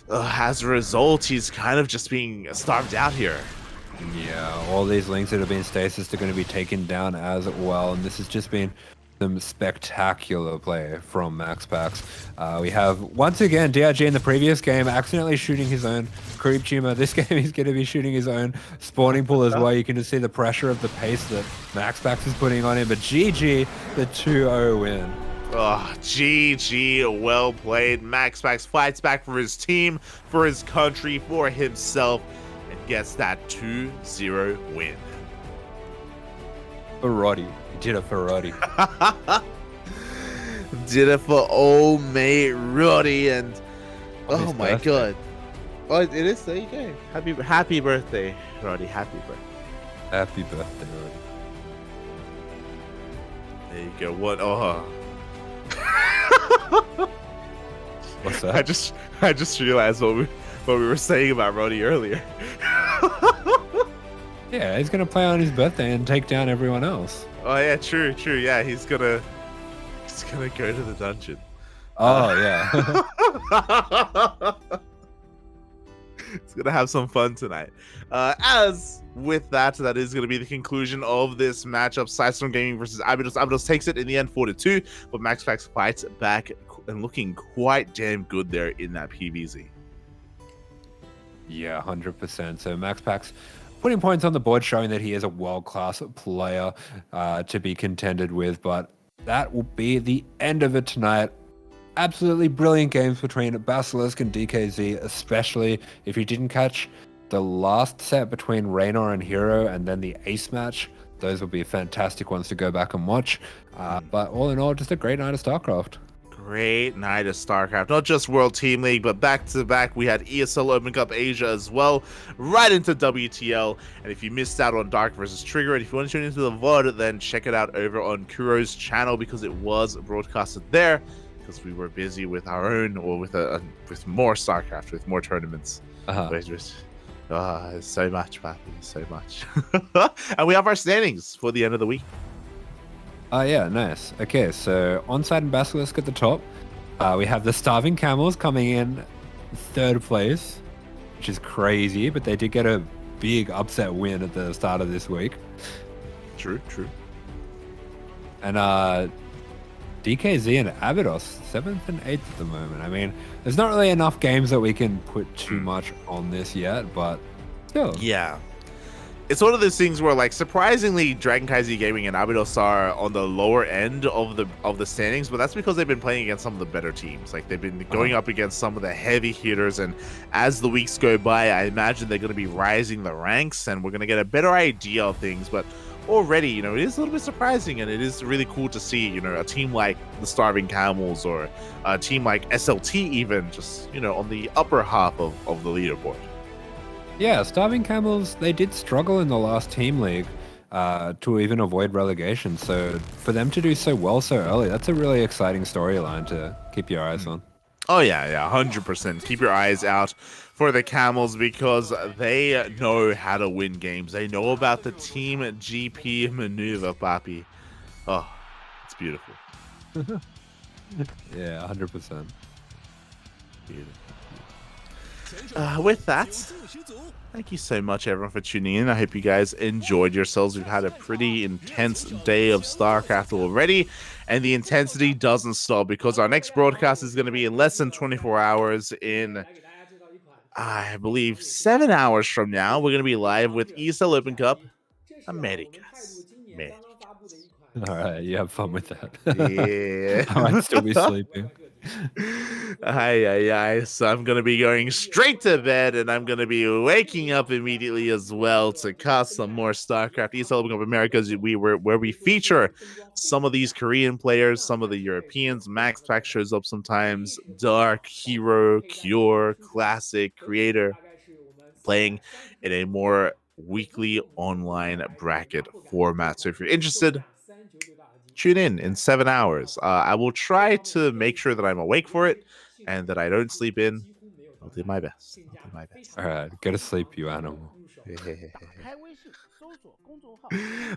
as a result, he's kind of just being starved out here.
Yeah, all these Lings that have been stasis are going to be taken down as well, and this has just been Some spectacular play from MaxPax. We have, once again, DRG in the previous game accidentally shooting his own creep tumor. This game he's going to be shooting his own spawning pool as well. You can just see the pressure of the pace that MaxPax is putting on him. But GG, the 2-0 win.
Oh, GG, well played. MaxPax fights back for his team, for his country, for himself, and gets that 2-0 win.
Ferrari. He did a Ferrari.
Did it for old mate Roddy, and oh my god. Oh, it is, there you go. Happy birthday, Roddy. Happy birthday.
Happy birthday, Roddy.
There you go. What? Oh.
What's that?
I just realized what we were saying about Roddy earlier.
Yeah, he's gonna play on his birthday and take down everyone else.
Oh yeah, true. Yeah, he's gonna go to the dungeon.
Oh yeah.
He's gonna have some fun tonight. As with that is gonna be the conclusion of this matchup. PSISTORM Gaming versus ABYDOS. ABYDOS takes it in the end 4-2, but MaxPax fights back and looking quite damn good there in that PVZ.
Yeah, 100%. So MaxPax putting points on the board, showing that he is a world-class player to be contended with. But that will be the end of it tonight. Absolutely brilliant games between Basilisk and DKZ, especially if you didn't catch the last set between Raynor and Hero and then the ace match. Those will be fantastic ones to go back and watch. But all in all, just a great night of StarCraft.
Great night of StarCraft. Not just World Team League, but back-to-back, we had ESL Open Cup Asia as well, right into WTL. And if you missed out on Dark versus Trigger, and if you want to tune into the VOD, then check it out over on Kuro's channel, because it was broadcasted there, because we were busy with our own, or with more StarCraft, with more tournaments. It's so much, Pappy, so much. And we have our standings for the end of the week.
Yeah, nice. Okay, so Onside and Basilisk at the top. We have the Starving Camels coming in third place, which is crazy, but they did get a big upset win at the start of this week.
True.
And DKZ and ABYDOS, 7th and 8th at the moment. I mean, there's not really enough games that we can put too much on this yet, but still.
Yeah. It's one of those things where, like, surprisingly, CranKy Gaming and ABYDOS are on the lower end of the standings, but that's because they've been playing against some of the better teams. Like, they've been going up against some of the heavy hitters, and as the weeks go by, I imagine they're going to be rising the ranks, and we're going to get a better idea of things. But already, it is a little bit surprising, and it is really cool to see, a team like the Starving Camels, or a team like SLT even, just, on the upper half of the leaderboard.
Yeah, Starving Camels, they did struggle in the last team league to even avoid relegation. So for them to do so well so early, that's a really exciting storyline to keep your eyes on.
Oh, yeah, 100%. Keep your eyes out for the Camels, because they know how to win games. They know about the Team GP maneuver, Papi. Oh, it's beautiful.
Yeah, 100%.
Beautiful. With that, thank you so much, everyone, for tuning in. I hope you guys enjoyed yourselves. We've had a pretty intense day of StarCraft already, and the intensity doesn't stop, because our next broadcast is going to be in less than 24 hours. In, I believe, 7 hours from now, we're going to be live with ESL Open Cup Americas.
All right, you have fun with that.
Yeah.
I might still be sleeping.
So I'm gonna be going straight to bed, and I'm gonna be waking up immediately as well to cast some more StarCraft ESL Open Cup Americas, where we feature some of these Korean players, some of the Europeans. MaxPax shows up sometimes, Dark, Hero, Cure, Classic, Creator, playing in a more weekly online bracket format. So if you're interested, tune in 7 hours. I will try to make sure that I'm awake for it and that I don't sleep in. I'll do my best.
All right, go to sleep, you animal.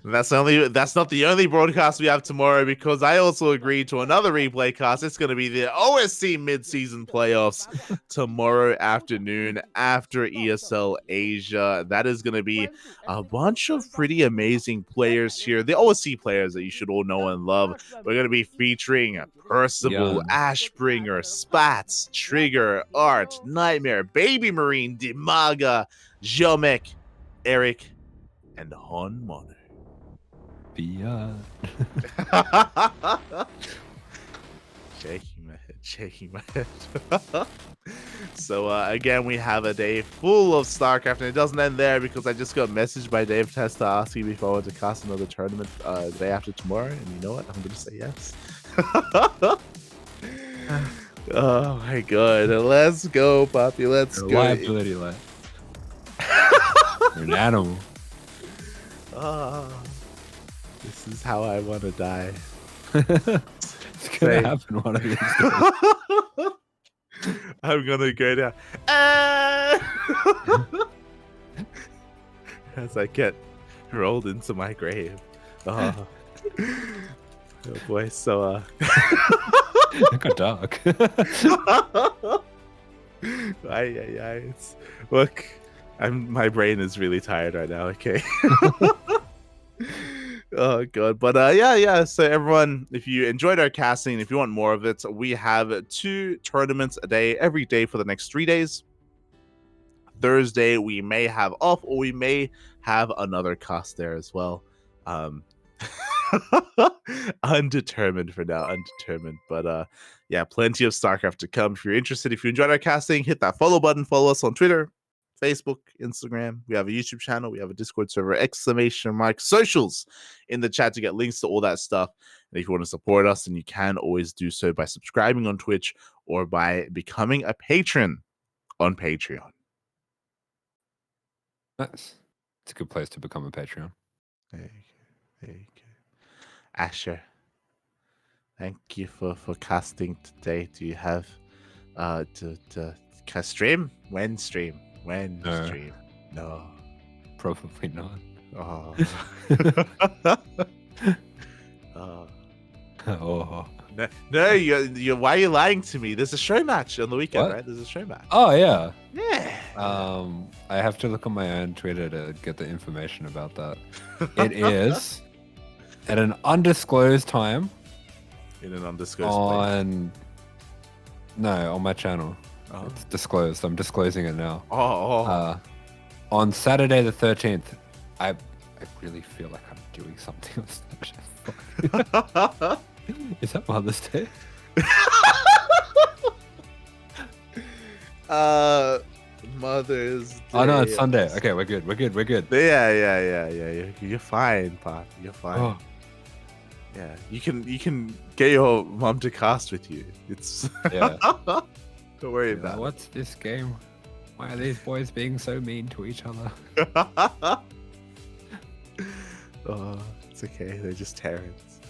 That's not the only broadcast we have tomorrow, because I also agreed to another replay cast. It's going to be the OSC mid-season playoffs tomorrow afternoon after ESL Asia. That is going to be a bunch of pretty amazing players here, the OSC players that you should all know and love. We're going to be featuring Percival, Ashbringer, Spats, Trigger, Art, Nightmare, Baby Marine, Dimaga, Jomek, Eric, and Han Mono. Shaking my head. So again, we have a day full of StarCraft, and it doesn't end there, because I just got messaged by Dave Testa asking me if I want to cast another tournament the day after tomorrow, and you know what? I'm gonna say yes. Oh my god, let's go, Poppy, let's go.
Liability life. You're an animal.
This is how I want to die.
It's gonna happen one of these days.
I'm gonna go down as I get rolled into my grave. Oh boy, so
It got dark.
It's, look, my brain is really tired right now. Okay. Oh god, but yeah. So everyone, if you enjoyed our casting, if you want more of it, we have 2 tournaments a day every day for the next 3 days. Thursday we may have off, or we may have another cast there as well. Undetermined for now, undetermined. But yeah, plenty of StarCraft to come. If you're interested, if you enjoyed our casting, hit that follow button. Follow us on Twitter, Facebook, Instagram. We have a YouTube channel. We have a Discord server, !socials in the chat to get links to all that stuff. And if you want to support us, then you can always do so by subscribing on Twitch or by becoming a patron on Patreon.
Nice. It's a good place to become a Patreon.
There you go. Asher, thank you for casting today. Do you have to stream? When stream? No.
Probably not.
Oh.
Oh.
No, you why are you lying to me? There's a show match on the weekend,
What?
right? There's a show match.
Oh yeah.
Yeah.
I have to look on my own Twitter to get the information about that. It is at an undisclosed time.
In an undisclosed place.
On my channel.
Oh.
It's disclosed. I'm disclosing it now.
Oh.
On Saturday the 13th. I really feel like I'm doing something on Snapchat. Is that Mother's Day?
Mother's Day.
Oh no, it's Sunday. Okay, we're good.
Yeah. You're fine, Pop. You're fine.
Oh.
Yeah, you can get your mom to cast with you. It's
Yeah.
Don't worry about it.
What's this game? Why are these boys being so mean to each other?
Oh, it's okay. They're just Terrans.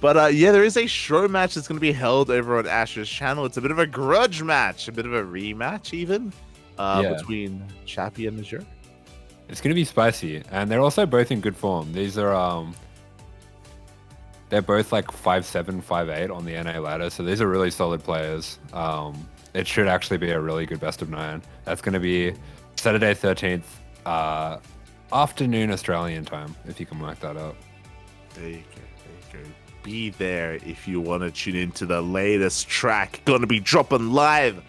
But yeah, there is a show match that's going to be held over on Asher's channel. It's a bit of a grudge match, a bit of a rematch even, between Chappie and Azure.
It's going to be spicy, and they're also both in good form. These are they're both like 5'7", 5'8" on the NA ladder, so these are really solid players. It should actually be a really good best of 9. That's going to be Saturday 13th, afternoon Australian time, if you can work that out.
There you go. Be there if you want to tune into the latest track. Going to be dropping live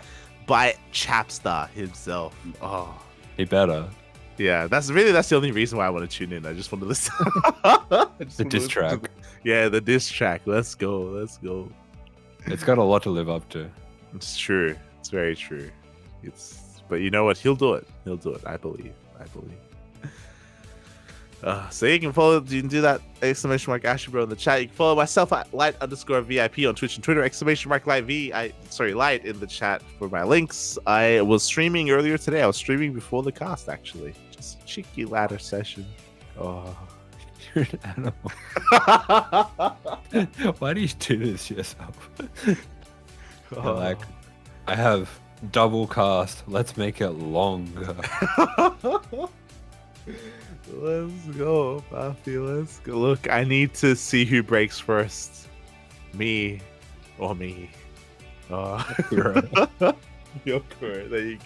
by Chapstar himself. Oh,
He better.
yeah. That's the only reason why I want to tune in. I just want to listen.
The diss track.
Yeah, the diss track. Let's go.
It's got a lot to live up to.
It's true. It's very true. But you know what? He'll do it. I believe. So you can do that !AsherBro in the chat. You can follow myself at light_VIP on Twitch and Twitter, !light in the chat for my links. I was streaming earlier today. I was streaming before the cast, actually. Just a cheeky ladder session. Oh.
You're an animal. Why do you do this to yourself?
Oh.
Like, I have Double cast. Let's make it longer.
Let's go, Matthew. Let's go. Look, I need to see who breaks first. Me or me. Oh. Yoko. There you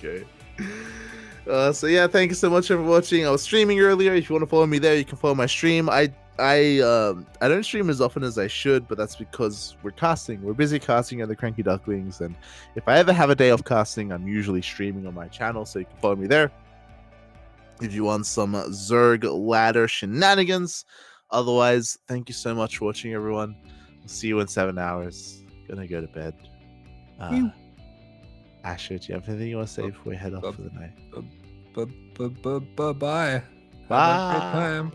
go. So yeah, thank you so much for watching. I was streaming earlier. If you want to follow me there, you can follow my stream. I don't stream as often as I should, but that's because we're casting. We're busy casting at the CranKy Ducklings, and if I ever have a day of casting, I'm usually streaming on my channel, so you can follow me there if you want some Zerg ladder shenanigans. Otherwise, thank you so much for watching, everyone. I'll see you in 7 hours. Gonna go to bed. Asher, do you have anything you want to say before we head off for the night?
Bye. Have a great
Bye.
time.